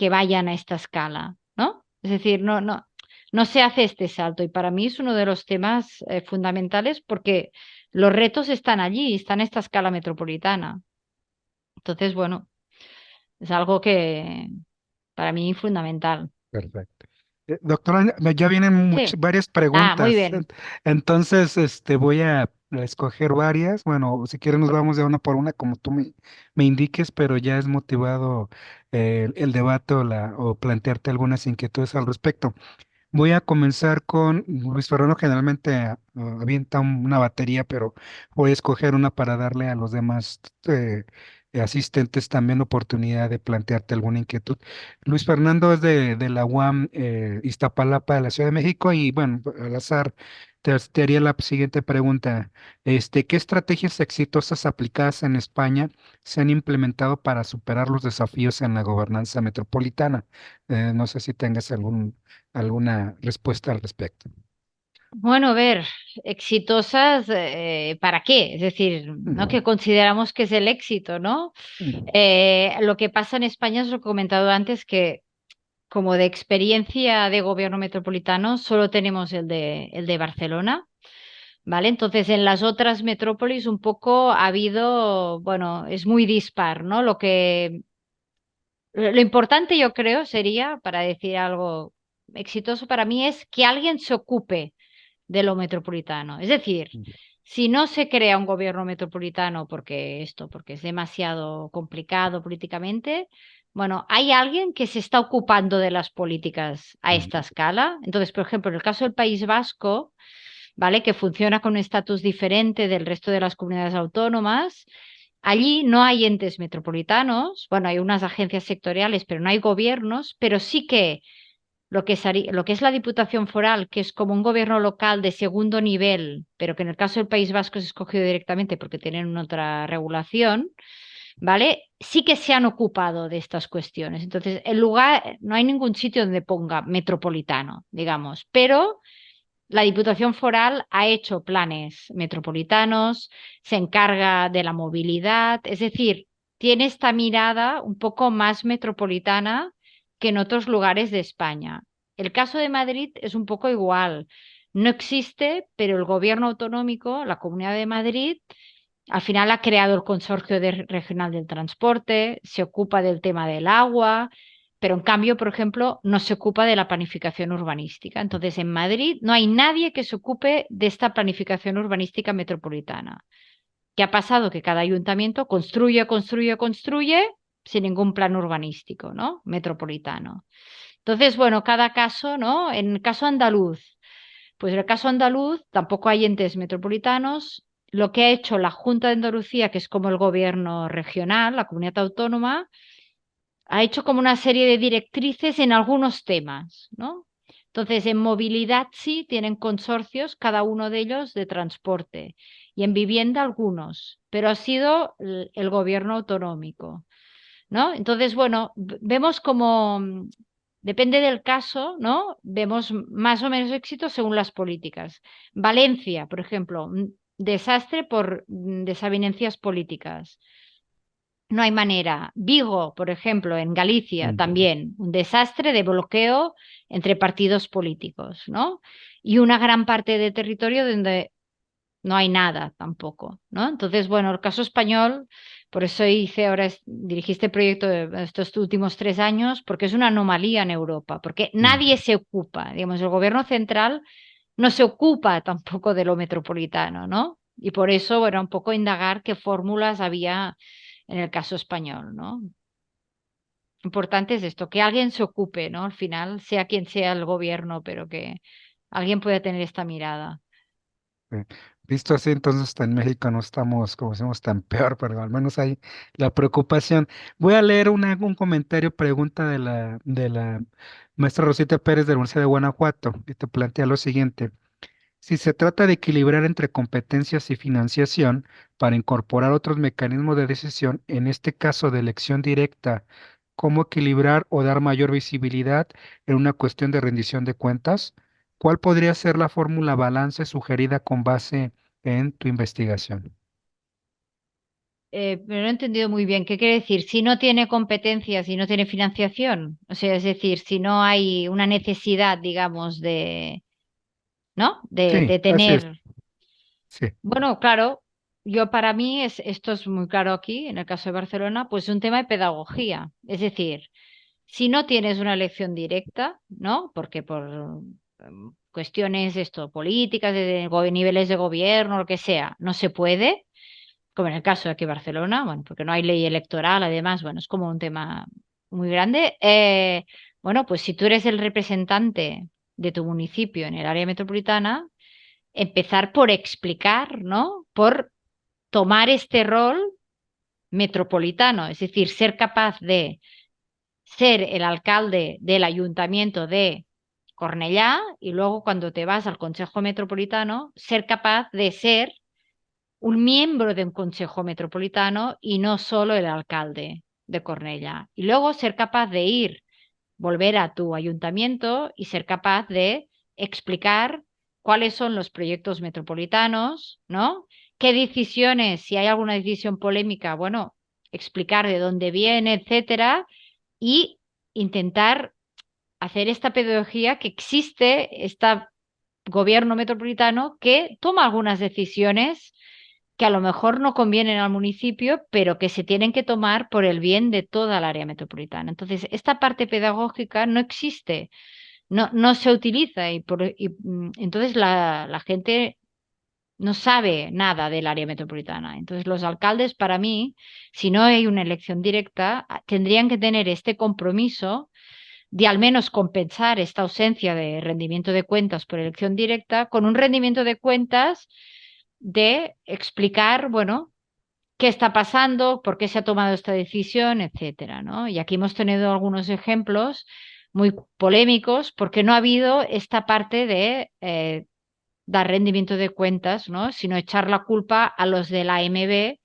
vayan a esta escala, ¿no? Es decir, no. no se hace este salto. Y para mí es uno de los temas fundamentales porque los retos están allí, están en esta escala metropolitana. Entonces, bueno, es algo que para mí es fundamental. Perfecto. Doctora, ya vienen Sí. varias Muy preguntas, bien. entonces voy a escoger varias. Bueno, si quieren nos vamos de una por una como tú me indiques, pero ya es motivado el debate o plantearte algunas inquietudes al respecto. Voy a comenzar con Luis Fernando. Generalmente avienta una batería, pero voy a escoger una para darle a los demás asistentes también oportunidad de plantearte alguna inquietud. Luis Fernando es de la UAM Iztapalapa de la Ciudad de México y bueno, al azar te haría la siguiente pregunta. ¿Qué estrategias exitosas aplicadas en España se han implementado para superar los desafíos en la gobernanza metropolitana? No sé si tengas alguna respuesta al respecto. Bueno, a ver, exitosas, ¿para qué? Es decir, ¿no? Mm, Que consideramos que es el éxito, ¿no? mm, Lo que pasa en España es lo que he comentado antes, que como de experiencia de gobierno metropolitano solo tenemos el de Barcelona, ¿vale? Entonces, en las otras metrópolis un poco ha habido, bueno, es muy dispar, ¿no? Lo importante yo creo sería, para decir algo exitoso para mí, es que alguien se ocupe de lo metropolitano. Es decir, mm, si no se crea un gobierno metropolitano porque es demasiado complicado políticamente, bueno, hay alguien que se está ocupando de las políticas a esta mm, escala. Entonces, por ejemplo, en el caso del País Vasco, ¿vale? Que funciona con un estatus diferente del resto de las comunidades autónomas. Allí no hay entes metropolitanos, bueno, hay unas agencias sectoriales, pero no hay gobiernos, pero sí que lo que es la Diputación Foral, que es como un gobierno local de segundo nivel, pero que en el caso del País Vasco es escogido directamente porque tienen otra regulación, ¿vale? Sí que se han ocupado de estas cuestiones. Entonces, el lugar, no hay ningún sitio donde ponga metropolitano, digamos, pero la Diputación Foral ha hecho planes metropolitanos, se encarga de la movilidad, es decir, tiene esta mirada un poco más metropolitana que en otros lugares de España. El caso de Madrid es un poco igual. No existe, pero el gobierno autonómico, la Comunidad de Madrid, al final ha creado el Regional del Transporte, se ocupa del tema del agua, pero en cambio, por ejemplo, no se ocupa de la planificación urbanística. Entonces, en Madrid no hay nadie que se ocupe de esta planificación urbanística metropolitana. ¿Qué ha pasado? Que cada ayuntamiento construye, construye, construye sin ningún plan urbanístico, ¿no? Metropolitano. Entonces, bueno, cada caso, ¿no? En el caso andaluz, pues en el caso andaluz tampoco hay entes metropolitanos. Lo que ha hecho la Junta de Andalucía, que es como el gobierno regional, la comunidad autónoma, ha hecho como una serie de directrices en algunos temas, ¿no? Entonces, en movilidad sí tienen consorcios, cada uno de ellos de transporte, y en vivienda algunos, pero ha sido el gobierno autonómico, ¿no? Entonces, bueno, vemos como, depende del caso, ¿no? Vemos más o menos éxito según las políticas. Valencia, por ejemplo, un desastre por desavenencias políticas. No hay manera. Vigo, por ejemplo, en Galicia, mm. también un desastre de bloqueo entre partidos políticos, ¿no? Y una gran parte de territorio donde no hay nada tampoco, ¿no? Entonces, bueno, el caso español, por eso hice ahora, dirigí este proyecto de estos últimos 3 años, porque es una anomalía en Europa, porque nadie Mm. se ocupa, digamos, el gobierno central no se ocupa tampoco de lo metropolitano, ¿no? Y por eso, bueno, un poco indagar qué fórmulas había en el caso español, ¿no? Importante es esto, que alguien se ocupe, ¿no? Al final, sea quien sea el gobierno, pero que alguien pueda tener esta mirada. Eh, Visto así, entonces hasta en México no estamos, como decimos, tan peor, pero al menos hay la preocupación. Voy a leer un comentario, pregunta de la maestra Rosita Pérez de la Universidad de Guanajuato, y te plantea lo siguiente. Si se trata de equilibrar entre competencias y financiación para incorporar otros mecanismos de decisión, en este caso de elección directa, ¿cómo equilibrar o dar mayor visibilidad en una cuestión de rendición de cuentas? ¿Cuál podría ser la fórmula balance sugerida con base en tu investigación? pero no he entendido muy bien. ¿Qué quiere decir? Si no tiene competencias, si no tiene financiación. O sea, es decir, si no hay una necesidad, digamos, ¿no? Sí, De así es. tener. Sí, Bueno, claro, yo para mí esto es muy claro aquí, en el caso de Barcelona, pues un tema de pedagogía. Es decir, si no tienes una elección directa, ¿no? Porque por cuestiones esto, políticas, de niveles de gobierno, lo que sea, no se puede, como en el caso de aquí Barcelona, bueno, porque no hay ley electoral, además, bueno, es como un tema muy grande. Bueno, pues si tú eres el representante de tu municipio en el área metropolitana, empezar por explicar, ¿no? Por tomar este rol metropolitano, es decir, ser capaz de ser el alcalde del ayuntamiento de Cornellá y luego cuando te vas al Consejo Metropolitano, ser capaz de ser un miembro de un Consejo Metropolitano y no solo el alcalde de Cornellá. Y luego ser capaz de ir, volver a tu ayuntamiento y ser capaz de explicar cuáles son los proyectos metropolitanos, ¿no? ¿Qué decisiones, si hay alguna decisión polémica, bueno, explicar de dónde viene, etcétera, y intentar hacer esta pedagogía que existe, este gobierno metropolitano que toma algunas decisiones que a lo mejor no convienen al municipio, pero que se tienen que tomar por el bien de toda el área metropolitana. Entonces, esta parte pedagógica no existe, no se utiliza entonces la gente no sabe nada del área metropolitana. Entonces, los alcaldes, para mí, si no hay una elección directa, tendrían que tener este compromiso de al menos compensar esta ausencia de rendimiento de cuentas por elección directa con un rendimiento de cuentas de explicar, bueno, qué está pasando, por qué se ha tomado esta decisión, etcétera, ¿no? Y aquí hemos tenido algunos ejemplos muy polémicos porque no ha habido esta parte de dar rendimiento de cuentas, ¿no? Sino echar la culpa a los de la AMB mm,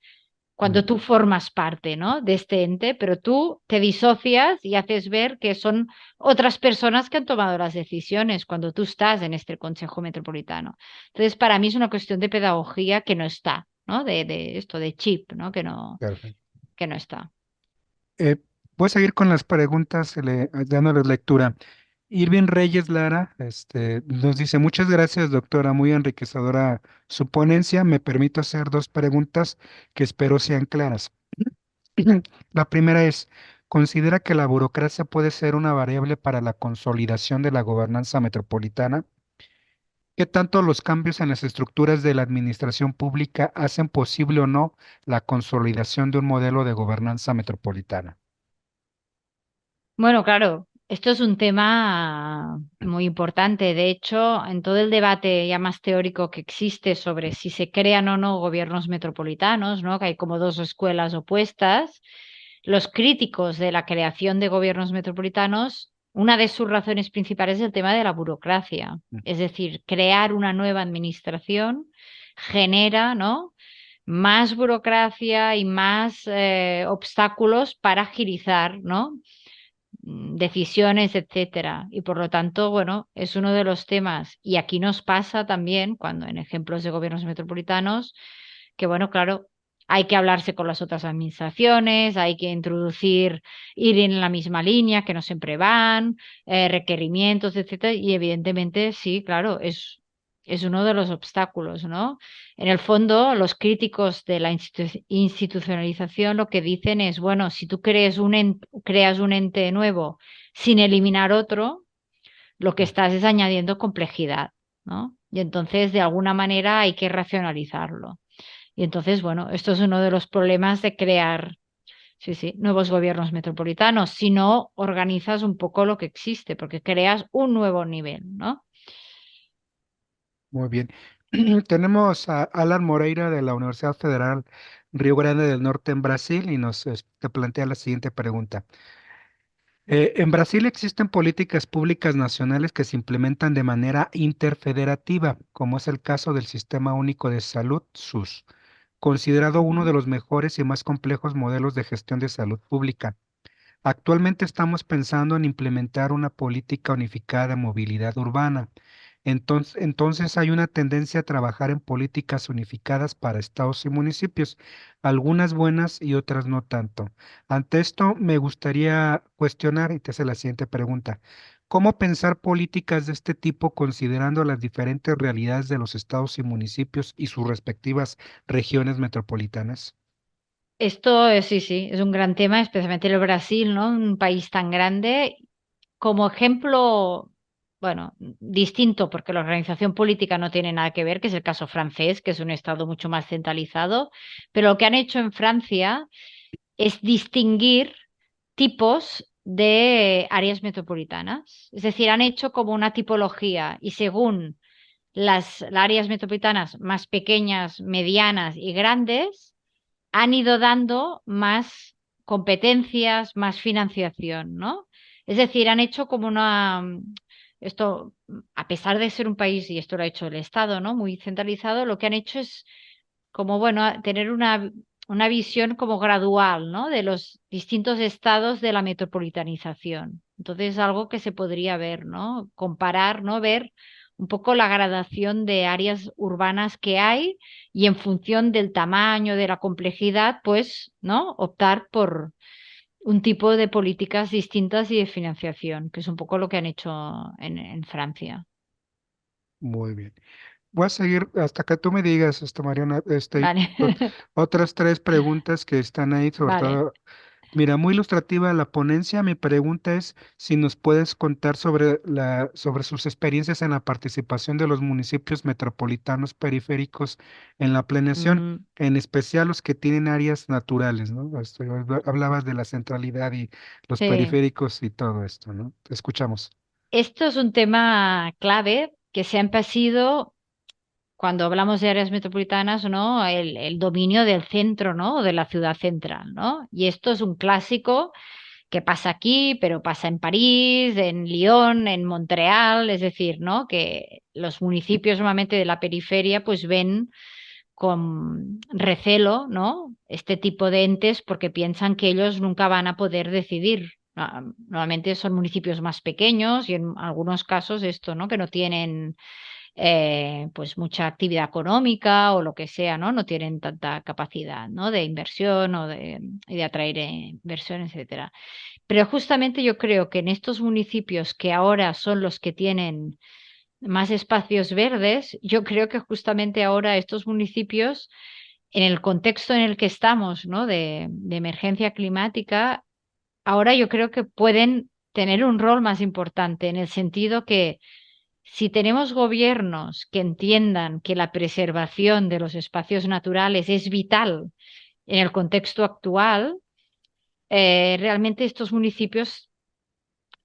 cuando tú formas parte, ¿no? De este ente, pero tú te disocias y haces ver que son otras personas que han tomado las decisiones cuando tú estás en este Consejo Metropolitano. Entonces, para mí es una cuestión de pedagogía que no está, ¿no? De esto, de chip, ¿no? perfecto. Que no está. Eh, Voy a seguir con las preguntas, dándoles lectura. Irving Reyes Lara, nos dice, muchas gracias, doctora, muy enriquecedora su ponencia. Me permito hacer dos preguntas que espero sean claras. La primera es, ¿considera que la burocracia puede ser una variable para la consolidación de la gobernanza metropolitana? ¿Qué tanto los cambios en las estructuras de la administración pública hacen posible o no la consolidación de un modelo de gobernanza metropolitana? Bueno, claro, esto es un tema muy importante. De hecho, en todo el debate ya más teórico que existe sobre si se crean o no gobiernos metropolitanos, ¿no? Que hay como dos escuelas opuestas, los críticos de la creación de gobiernos metropolitanos, una de sus razones principales es el tema de la burocracia. Es decir, crear una nueva administración genera, ¿no? Más burocracia y más obstáculos para agilizar, ¿no? Decisiones, etcétera. Y por lo tanto, bueno, es uno de los temas. Y aquí nos pasa también, cuando en ejemplos de gobiernos metropolitanos, que bueno, claro, hay que hablarse con las otras administraciones, hay que introducir, ir en la misma línea, que no siempre van, requerimientos, etcétera. Y evidentemente, sí, claro, es uno de los obstáculos, ¿no? En el fondo, los críticos de la institucionalización lo que dicen es, bueno, si tú creas un ente nuevo sin eliminar otro, lo que estás es añadiendo complejidad, ¿no? Y entonces, de alguna manera, hay que racionalizarlo. Y entonces, bueno, esto es uno de los problemas de crear, sí, sí, nuevos gobiernos metropolitanos, si no organizas un poco lo que existe, porque creas un nuevo nivel, ¿no? Muy bien. Tenemos a Alan Moreira de la Universidad Federal Río Grande del Norte en Brasil y te plantea la siguiente pregunta. En Brasil existen políticas públicas nacionales que se implementan de manera interfederativa, como es el caso del Sistema Único de Salud, SUS, considerado uno de Ujú. los mejores y más complejos modelos de gestión de salud pública. Actualmente estamos pensando en implementar una política unificada de movilidad urbana. Entonces hay una tendencia a trabajar en políticas unificadas para estados y municipios, algunas buenas y otras no tanto. Ante esto, me gustaría cuestionar y te hace la siguiente pregunta. ¿Cómo pensar políticas de este tipo considerando las diferentes realidades de los estados y municipios y sus respectivas regiones metropolitanas? Esto sí, sí, es un gran tema, especialmente el Brasil, ¿no? Un país tan grande. Como ejemplo, bueno, distinto, porque la organización política no tiene nada que ver, que es el caso francés, que es un estado mucho más centralizado, pero lo que han hecho en Francia es distinguir tipos de áreas metropolitanas. Es decir, han hecho como una tipología y según las áreas metropolitanas más pequeñas, medianas y grandes, han ido dando más competencias, más financiación, ¿no? Es decir, han hecho como esto, a pesar de ser un país, y esto lo ha hecho el Estado, ¿no? Muy centralizado, lo que han hecho es como, bueno, tener una visión como gradual, ¿no? De los distintos estados de la metropolitanización. Entonces, algo que se podría ver, ¿no? Comparar, ¿no? Ver un poco la gradación de áreas urbanas que hay y en función del tamaño, de la complejidad, pues, ¿no? Optar por un tipo de políticas distintas y de financiación, que es un poco lo que han hecho en Francia. Muy bien. Voy a seguir hasta que tú me digas, Mariana, Vale, otras tres preguntas que están ahí, sobre vale. todo. Mira, muy ilustrativa la ponencia. Mi pregunta es si nos puedes contar sobre sus experiencias en la participación de los municipios metropolitanos periféricos en la planeación, Mm. en especial los que tienen áreas naturales, ¿no? Hablabas de la centralidad y los Sí. periféricos y todo esto, ¿no? Te escuchamos. Esto es un tema clave que siempre ha sido, cuando hablamos de áreas metropolitanas, ¿no? El dominio del centro, ¿no? O de la ciudad central, ¿no? Y esto es un clásico que pasa aquí, pero pasa en París, en Lyon, en Montreal, es decir, ¿no? Que los municipios normalmente de la periferia pues ven con recelo, ¿no? Este tipo de entes porque piensan que ellos nunca van a poder decidir. Normalmente son municipios más pequeños y en algunos casos esto, ¿no? Que no tienen pues mucha actividad económica o lo que sea, ¿no? No tienen tanta capacidad, ¿no? De inversión y de atraer inversión, etcétera. Pero justamente yo creo que en estos municipios que ahora son los que tienen más espacios verdes, yo creo que justamente ahora estos municipios, en el contexto en el que estamos, ¿no? De emergencia climática, ahora yo creo que pueden tener un rol más importante en el sentido que si tenemos gobiernos que entiendan que la preservación de los espacios naturales es vital en el contexto actual, realmente estos municipios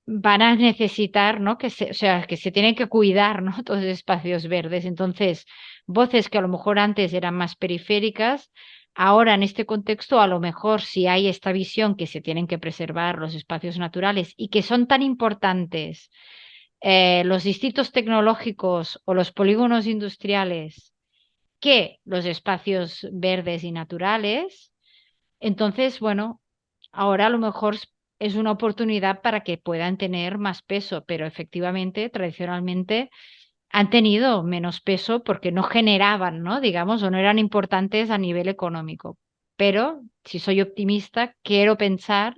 van a necesitar, ¿no? O sea, que se tienen que cuidar, ¿no? Todos los espacios verdes. Entonces, voces que a lo mejor antes eran más periféricas, ahora en este contexto, a lo mejor si hay esta visión que se tienen que preservar los espacios naturales y que son tan importantes los distritos tecnológicos o los polígonos industriales que los espacios verdes y naturales, entonces, bueno, ahora a lo mejor es una oportunidad para que puedan tener más peso, pero efectivamente, tradicionalmente han tenido menos peso porque no generaban, ¿no? Digamos, o no eran importantes a nivel económico. Pero si soy optimista, quiero pensar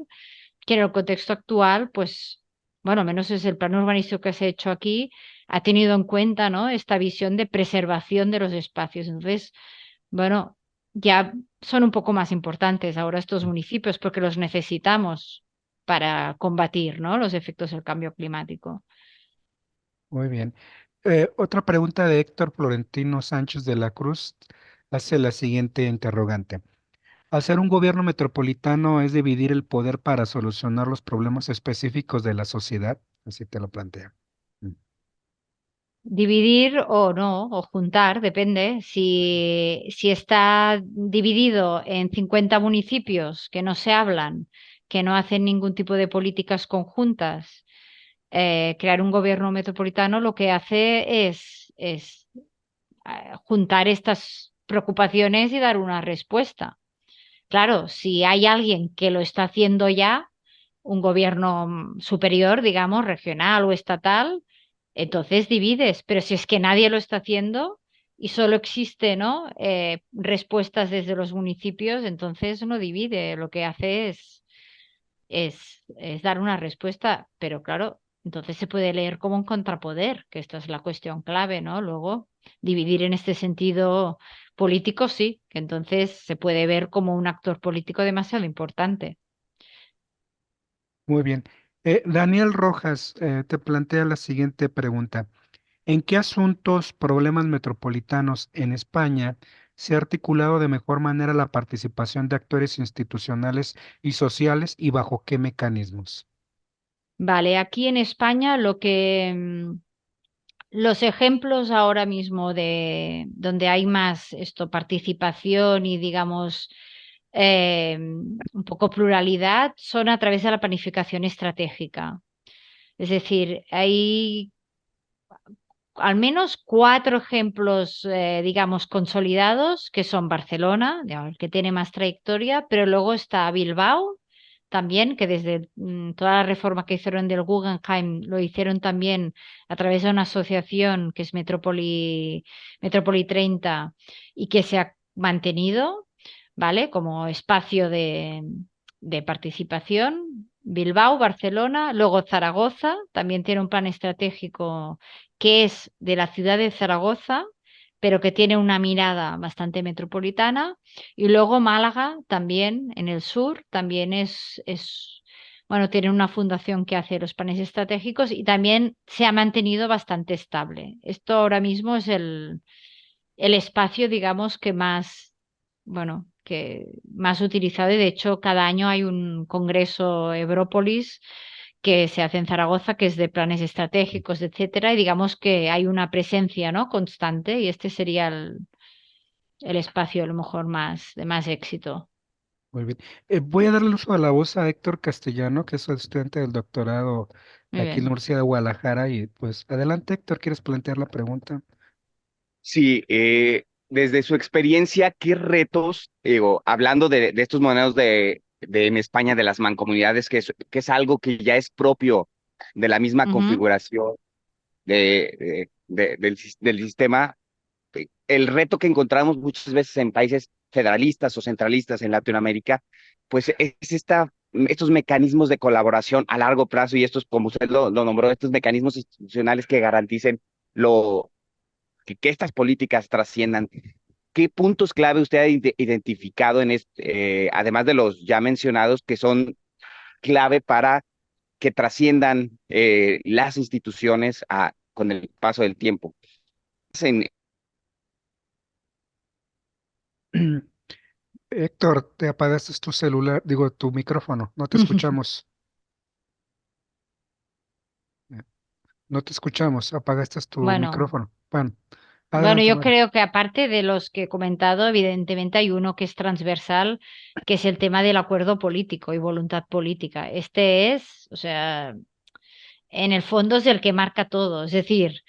que en el contexto actual, pues, bueno, menos es el plan urbanístico que se ha hecho aquí, ha tenido en cuenta, ¿no? Esta visión de preservación de los espacios. Entonces, bueno, ya son un poco más importantes ahora estos municipios porque los necesitamos para combatir, ¿no? Los efectos del cambio climático. Muy bien. Otra pregunta de Héctor Florentino Sánchez de la Cruz hace la siguiente interrogante. Hacer un gobierno metropolitano es dividir el poder para solucionar los problemas específicos de la sociedad, así te lo planteo. Mm. Dividir o no, o juntar, depende. Si está dividido en 50 municipios que no se hablan, que no hacen ningún tipo de políticas conjuntas, crear un gobierno metropolitano lo que hace es juntar estas preocupaciones y dar una respuesta. Claro, si hay alguien que lo está haciendo ya, un gobierno superior, digamos, regional o estatal, entonces divides, pero si es que nadie lo está haciendo y solo existe, ¿no? Respuestas desde los municipios, entonces no divide, lo que hace es dar una respuesta, pero claro, entonces se puede leer como un contrapoder, que esta es la cuestión clave, ¿no? Luego, dividir en este sentido político, sí, que entonces se puede ver como un actor político demasiado importante. Muy bien. Daniel Rojas te plantea la siguiente pregunta. ¿En qué asuntos, problemas metropolitanos en España se ha articulado de mejor manera la participación de actores institucionales y sociales y bajo qué mecanismos? Vale, aquí en España los ejemplos ahora mismo de donde hay más esto, participación y digamos un poco pluralidad son a través de la planificación estratégica. Es decir, hay al menos cuatro ejemplos, digamos, consolidados, que son Barcelona, digamos, el que tiene más trayectoria, pero luego está Bilbao también, que desde toda la reforma que hicieron del Guggenheim lo hicieron también a través de una asociación que es Metrópoli 30 y que se ha mantenido, ¿vale? Como espacio de participación. Bilbao, Barcelona, luego Zaragoza, también tiene un plan estratégico que es de la ciudad de Zaragoza, pero que tiene una mirada bastante metropolitana. Y luego Málaga, también en el sur, también bueno, tiene una fundación que hace los planes estratégicos y también se ha mantenido bastante estable. Esto ahora mismo es el espacio, digamos, que más, bueno, que más utilizado. Y de hecho, cada año hay un congreso Európolis que se hace en Zaragoza, que es de planes estratégicos, etcétera, y digamos que hay una presencia, ¿no? constante, y este sería el espacio a lo mejor más de más éxito. Muy bien. Voy a darle uso a la voz a Héctor Castellano, que es el estudiante del doctorado Muy aquí en la bien. Universidad de Guadalajara. Y pues adelante, Héctor, ¿quieres plantear la pregunta? Sí, desde su experiencia, ¿qué retos, digo, hablando de estos modelos de en España de las mancomunidades, que es algo que ya es propio de la misma Ujú. configuración del sistema, el reto que encontramos muchas veces en países federalistas o centralistas en Latinoamérica, pues es estos mecanismos de colaboración a largo plazo y estos, como usted lo nombró, estos mecanismos institucionales que garanticen lo que estas políticas trasciendan. ¿Qué puntos clave usted ha identificado en además de los ya mencionados, que son clave para que trasciendan las instituciones con el paso del tiempo? En- Héctor, te apagaste tu celular, digo, tu micrófono, no te escuchamos. Eh, No te escuchamos, apagaste tu Bueno, micrófono. Bueno, bueno, adelante, yo Mario. creo que aparte de los que he comentado, evidentemente hay uno que es transversal, que es el tema del acuerdo político y voluntad política. Este es, o sea, en el fondo es el que marca todo. Es decir,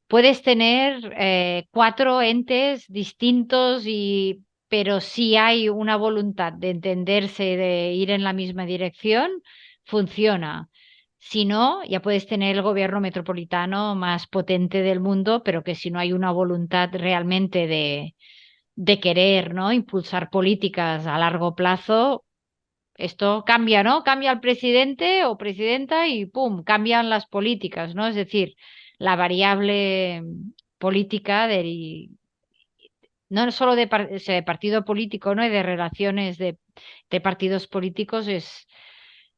puedes tener cuatro entes distintos pero si hay una voluntad de entenderse, de ir en la misma dirección, funciona. Si no, ya puedes tener el gobierno metropolitano más potente del mundo, pero que si no hay una voluntad realmente de querer, ¿no? Impulsar políticas a largo plazo, esto cambia, ¿no? Cambia el presidente o presidenta y ¡pum! Cambian las políticas, ¿no? Es decir, la variable política no solo o sea, de partido político, ¿no? Y de relaciones de partidos políticos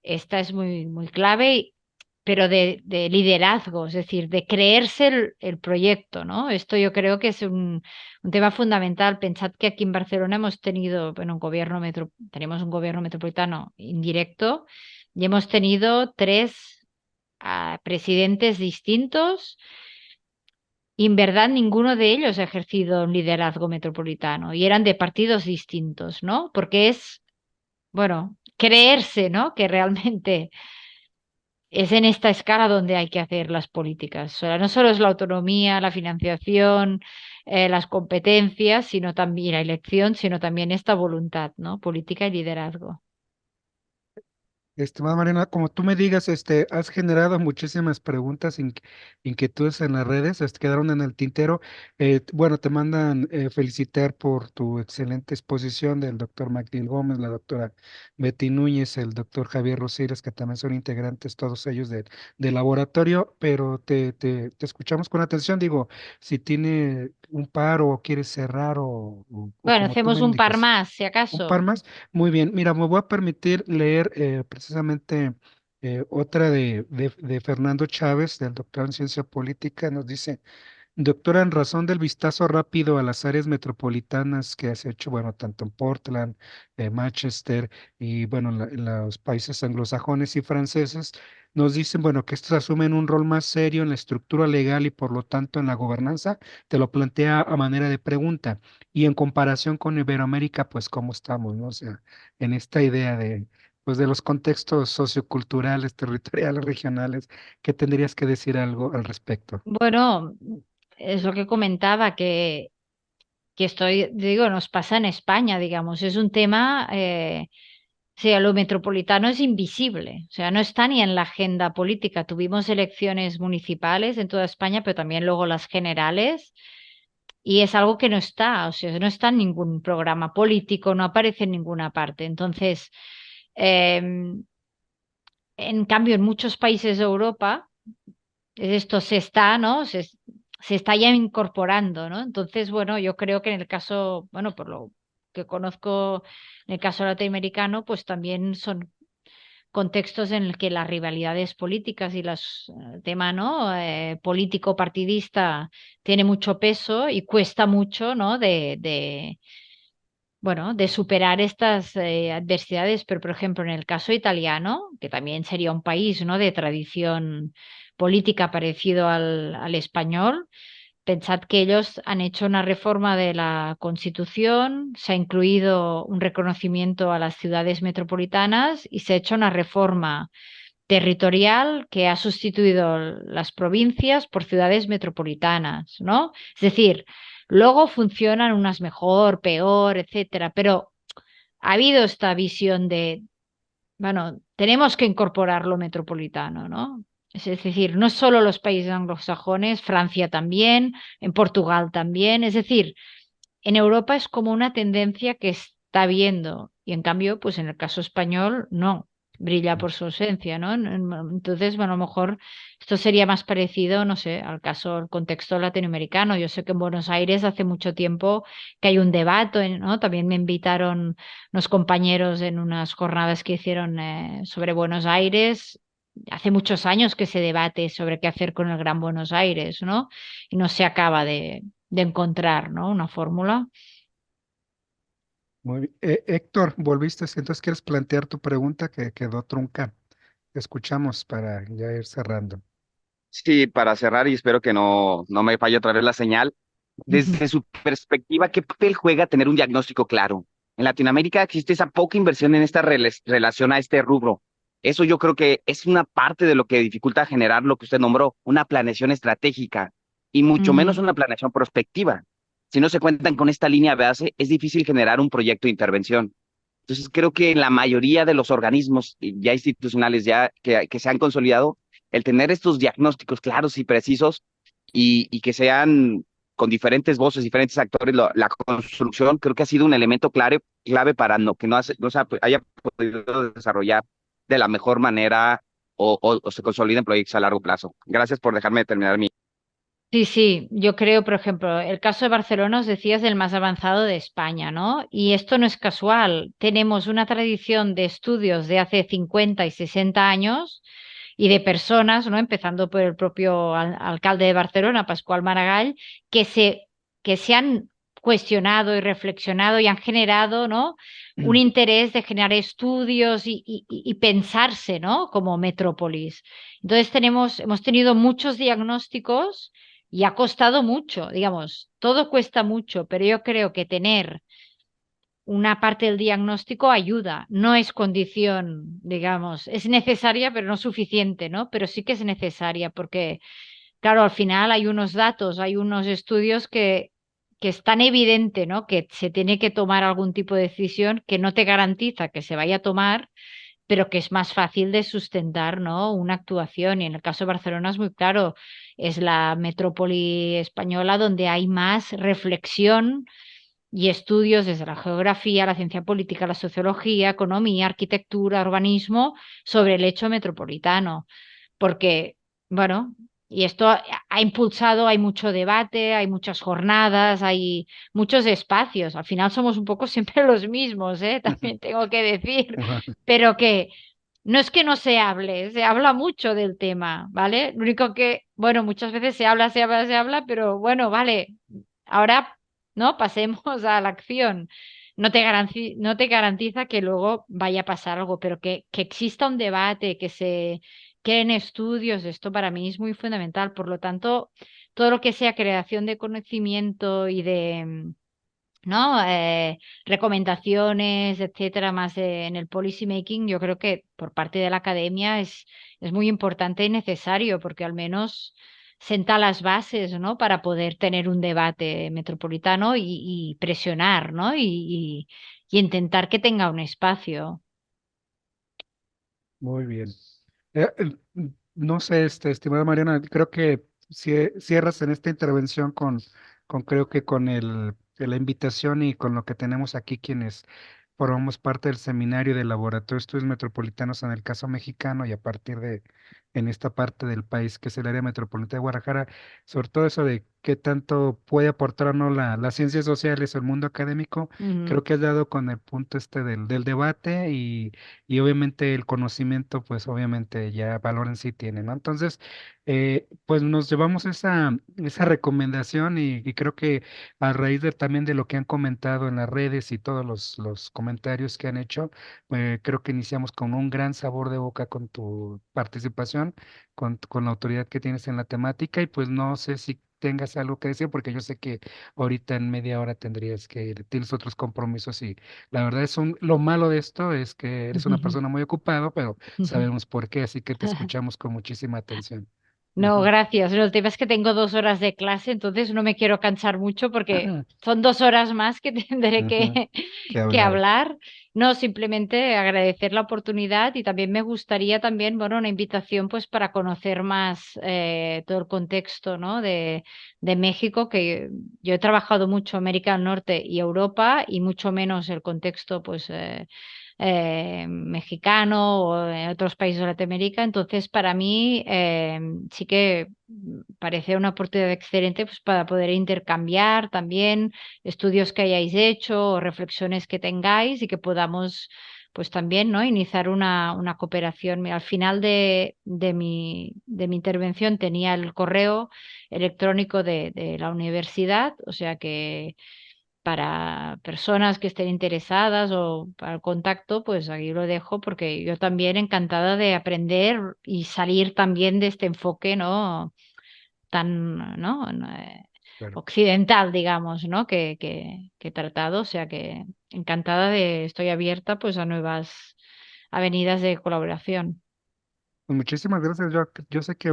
esta es muy, muy clave, pero de liderazgo, es decir, de creerse el proyecto, ¿no? Esto yo creo que es un tema fundamental. Pensad que aquí en Barcelona hemos tenido, bueno, tenemos un gobierno metropolitano indirecto y hemos tenido tres presidentes distintos y en verdad ninguno de ellos ha ejercido un liderazgo metropolitano y eran de partidos distintos, ¿no? Porque es, bueno, creerse, ¿no? Que realmente es en esta escala donde hay que hacer las políticas. O sea, no solo es la autonomía, la financiación, las competencias, sino también la elección, sino también esta voluntad, ¿no? Política y liderazgo. Estimada Mariana, como tú me digas, has generado muchísimas preguntas, inquietudes en las redes, quedaron en el tintero. Bueno, te mandan felicitar por tu excelente exposición del doctor Magdiel Gómez, la doctora Betty Núñez, el doctor Javier Rosales, que también son integrantes todos ellos del laboratorio, pero te escuchamos con atención. Digo, si tiene un par o quieres cerrar o Bueno, como tú me hacemos un par indiques. más, si Un par acaso. más. Muy bien. Mira, me voy a permitir leer precisamente otra de Fernando Chávez, del doctor en ciencia política. Nos dice, doctora, en razón del vistazo rápido a las áreas metropolitanas que has hecho, bueno, tanto en Portland, Manchester y, bueno, en los países anglosajones y franceses, nos dicen, bueno, que estos asumen un rol más serio en la estructura legal y por lo tanto en la gobernanza. Te lo plantea a manera de pregunta. Y en comparación con Iberoamérica, pues, ¿cómo estamos, no? O sea, en esta idea pues, de los contextos socioculturales, territoriales, regionales, ¿qué tendrías que decir algo al respecto? Bueno, es lo que comentaba, que estoy, digo, nos pasa en España, digamos, es un tema, o sea, lo metropolitano es invisible, o sea, no está ni en la agenda política. Tuvimos elecciones municipales en toda España, pero también luego las generales, y es algo que no está, o sea, no está en ningún programa político, no aparece en ninguna parte. Entonces, em, en cambio, en muchos países de Europa, esto se está, ¿no? Se está ya incorporando, ¿no? Entonces, bueno, yo creo que en el caso, bueno, por lo que conozco, en el caso latinoamericano, pues también son contextos en el que las rivalidades políticas y los tema, ¿no? Político partidista tiene mucho peso y cuesta mucho, ¿no? Bueno, de superar estas adversidades, pero por ejemplo en el caso italiano, que también sería un país, ¿no? De tradición política parecido al español, pensad que ellos han hecho una reforma de la Constitución, se ha incluido un reconocimiento a las ciudades metropolitanas y se ha hecho una reforma territorial que ha sustituido las provincias por ciudades metropolitanas, ¿no? Es decir, luego funcionan unas mejor, peor, etcétera, pero ha habido esta visión de, bueno, tenemos que incorporar lo metropolitano, ¿no? Es decir, no solo los países anglosajones, Francia también, en Portugal también, es decir, en Europa es como una tendencia que está viendo y en cambio, pues en el caso español no, brilla por su ausencia, ¿no? Entonces, bueno, a lo mejor esto sería más parecido, no sé, al caso, al contexto latinoamericano. Yo sé que en Buenos Aires hace mucho tiempo que hay un debate, ¿no? También me invitaron unos compañeros en unas jornadas que hicieron sobre Buenos Aires. Hace muchos años que se debate sobre qué hacer con el Gran Buenos Aires, ¿no? Y no se acaba de encontrar, ¿no? Una fórmula. Muy bien. Héctor, volviste, entonces quieres plantear tu pregunta que quedó trunca. Te escuchamos para ya ir cerrando. Sí, para cerrar, y espero que no me falle otra vez la señal, Ujú. desde su perspectiva, ¿qué papel juega tener un diagnóstico claro? En Latinoamérica existe esa poca inversión en esta relación a este rubro. Eso yo creo que es una parte de lo que dificulta generar lo que usted nombró, una planeación estratégica y mucho menos Ujú. una planeación prospectiva. Si no se cuentan con esta línea base, es difícil generar un proyecto de intervención. Entonces, creo que en la mayoría de los organismos ya institucionales ya que se han consolidado, el tener estos diagnósticos claros y precisos y que sean con diferentes voces, diferentes actores, la construcción creo que ha sido un elemento clave para que no se haya podido desarrollar de la mejor manera o se consoliden proyectos a largo plazo. Gracias por dejarme terminar mi... Sí, sí, yo creo, por ejemplo, el caso de Barcelona, os decía, es el más avanzado de España, ¿no? Y esto no es casual. Tenemos una tradición de estudios de hace 50 y 60 años y de personas, ¿no? Empezando por el propio alcalde de Barcelona, Pascual Maragall, que se, que se han cuestionado y reflexionado y han generado, ¿no? Un interés de generar estudios y pensarse, ¿no? Como metrópolis. Entonces hemos tenido muchos diagnósticos y ha costado mucho, digamos, todo cuesta mucho, pero yo creo que tener una parte del diagnóstico ayuda, no es condición, digamos, es necesaria, pero no suficiente, ¿no? Pero sí que es necesaria porque, claro, al final hay unos datos, hay unos estudios que es tan evidente, ¿no? Que se tiene que tomar algún tipo de decisión que no te garantiza que se vaya a tomar, pero que es más fácil de sustentar, ¿no? Una actuación. Y en el caso de Barcelona es muy claro, es la metrópoli española donde hay más reflexión y estudios desde la geografía, la ciencia política, la sociología, economía, arquitectura, urbanismo sobre el hecho metropolitano. Porque, bueno, y esto ha impulsado, hay mucho debate, hay muchas jornadas, hay muchos espacios. Al final somos un poco siempre los mismos, ¿eh? También tengo que decir, pero que no se hable, se habla mucho del tema, ¿vale? Lo único que, bueno, muchas veces se habla, pero bueno, vale, ahora, ¿no? Pasemos a la acción. No te garantiza que luego vaya a pasar algo, pero que exista un debate, que se creen estudios, esto para mí es muy fundamental. Por lo tanto, todo lo que sea creación de conocimiento y de ¿no? Recomendaciones, etcétera, más en el policy making, yo creo que por parte de la academia es muy importante y necesario, porque al menos senta las bases, ¿no? Para poder tener un debate metropolitano y presionar, ¿no? Y intentar que tenga un espacio. Muy bien. No sé, estimada Mariana, creo que cierras en esta intervención con creo que con la invitación y con lo que tenemos aquí quienes formamos parte del seminario de Laboratorio de Estudios Metropolitanos en el caso mexicano y a partir de en esta parte del país que es el área metropolitana de Guadalajara, sobre todo eso de qué tanto puede aportar o no las ciencias sociales o el mundo académico, Ujú, creo que has dado con el punto del debate y obviamente el conocimiento, pues obviamente ya valor en sí tiene, ¿no? Entonces, pues nos llevamos esa recomendación y creo que a raíz también de lo que han comentado en las redes y todos los comentarios que han hecho, creo que iniciamos con un gran sabor de boca con tu participación, con la autoridad que tienes en la temática y pues no sé si tengas algo que decir porque yo sé que ahorita en media hora tienes otros compromisos y la verdad lo malo de esto es que eres una ujú, persona muy ocupada, pero ujú. sabemos por qué, así que te escuchamos con muchísima atención. No, Ujú. gracias. No, el tema es que tengo 2 horas de clase, entonces no me quiero cansar mucho porque son 2 horas más que tendré Ujú. Que que hablar. hablar. No, simplemente agradecer la oportunidad y también me gustaría también, bueno, una invitación pues para conocer más todo el contexto, ¿no? de México, que yo he trabajado mucho América del Norte y Europa y mucho menos el contexto pues mexicano o en otros países de Latinoamérica. Entonces, para mí sí que parece una oportunidad excelente pues, para poder intercambiar también estudios que hayáis hecho o reflexiones que tengáis y que podamos pues también, ¿no? Iniciar una cooperación. Mira, al final de mi intervención tenía el correo electrónico de la universidad, o sea que para personas que estén interesadas o para el contacto, pues aquí lo dejo porque yo también encantada de aprender y salir también de este enfoque, ¿no? Tan, ¿no? Claro. Occidental, digamos, ¿no? Que he tratado, o sea que encantada estoy abierta pues a nuevas avenidas de colaboración. Pues muchísimas gracias. Yo sé que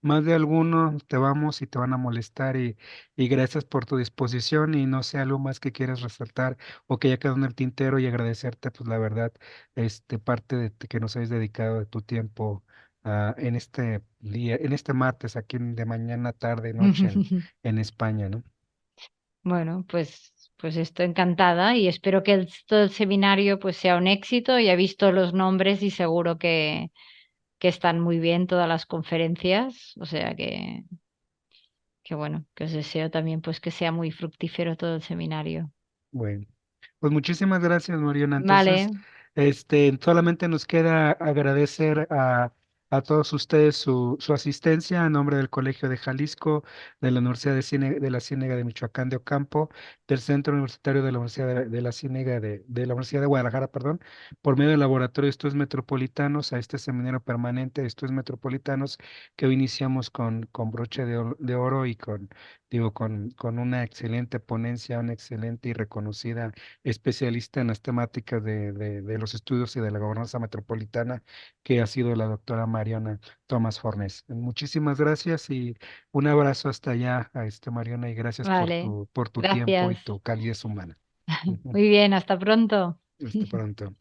más de algunos te vamos y te van a molestar y gracias por tu disposición y no sé algo más que quieras resaltar o que ya quedó en el tintero y agradecerte, pues la verdad, parte de que nos hayas dedicado de tu tiempo en este día, en este martes, aquí de mañana, tarde, noche en España, ¿no? Bueno, pues estoy encantada y espero que todo el seminario pues sea un éxito. Ya he visto los nombres y seguro que están muy bien todas las conferencias, o sea que bueno, que os deseo también pues que sea muy fructífero todo el seminario. Bueno. Pues muchísimas gracias, Mariana. Entonces, Vale, solamente nos queda agradecer a todos ustedes su asistencia a nombre del Colegio de Jalisco, de la Universidad de la Ciénega de Michoacán de Ocampo, del Centro Universitario de la Universidad de la Ciénega de la Universidad de Guadalajara, perdón, por medio del Laboratorio de Estudios Metropolitanos, a este seminario permanente de estudios metropolitanos que hoy iniciamos con broche de oro y con una excelente ponencia, una excelente y reconocida especialista en las temáticas de los estudios y de la gobernanza metropolitana, que ha sido la doctora Mariana Tomás Fornés. Muchísimas gracias y un abrazo hasta allá a Mariana y gracias por vale, por tu tiempo y gracias. tu calidez humana. Ujú. Muy bien, hasta pronto. Hasta pronto.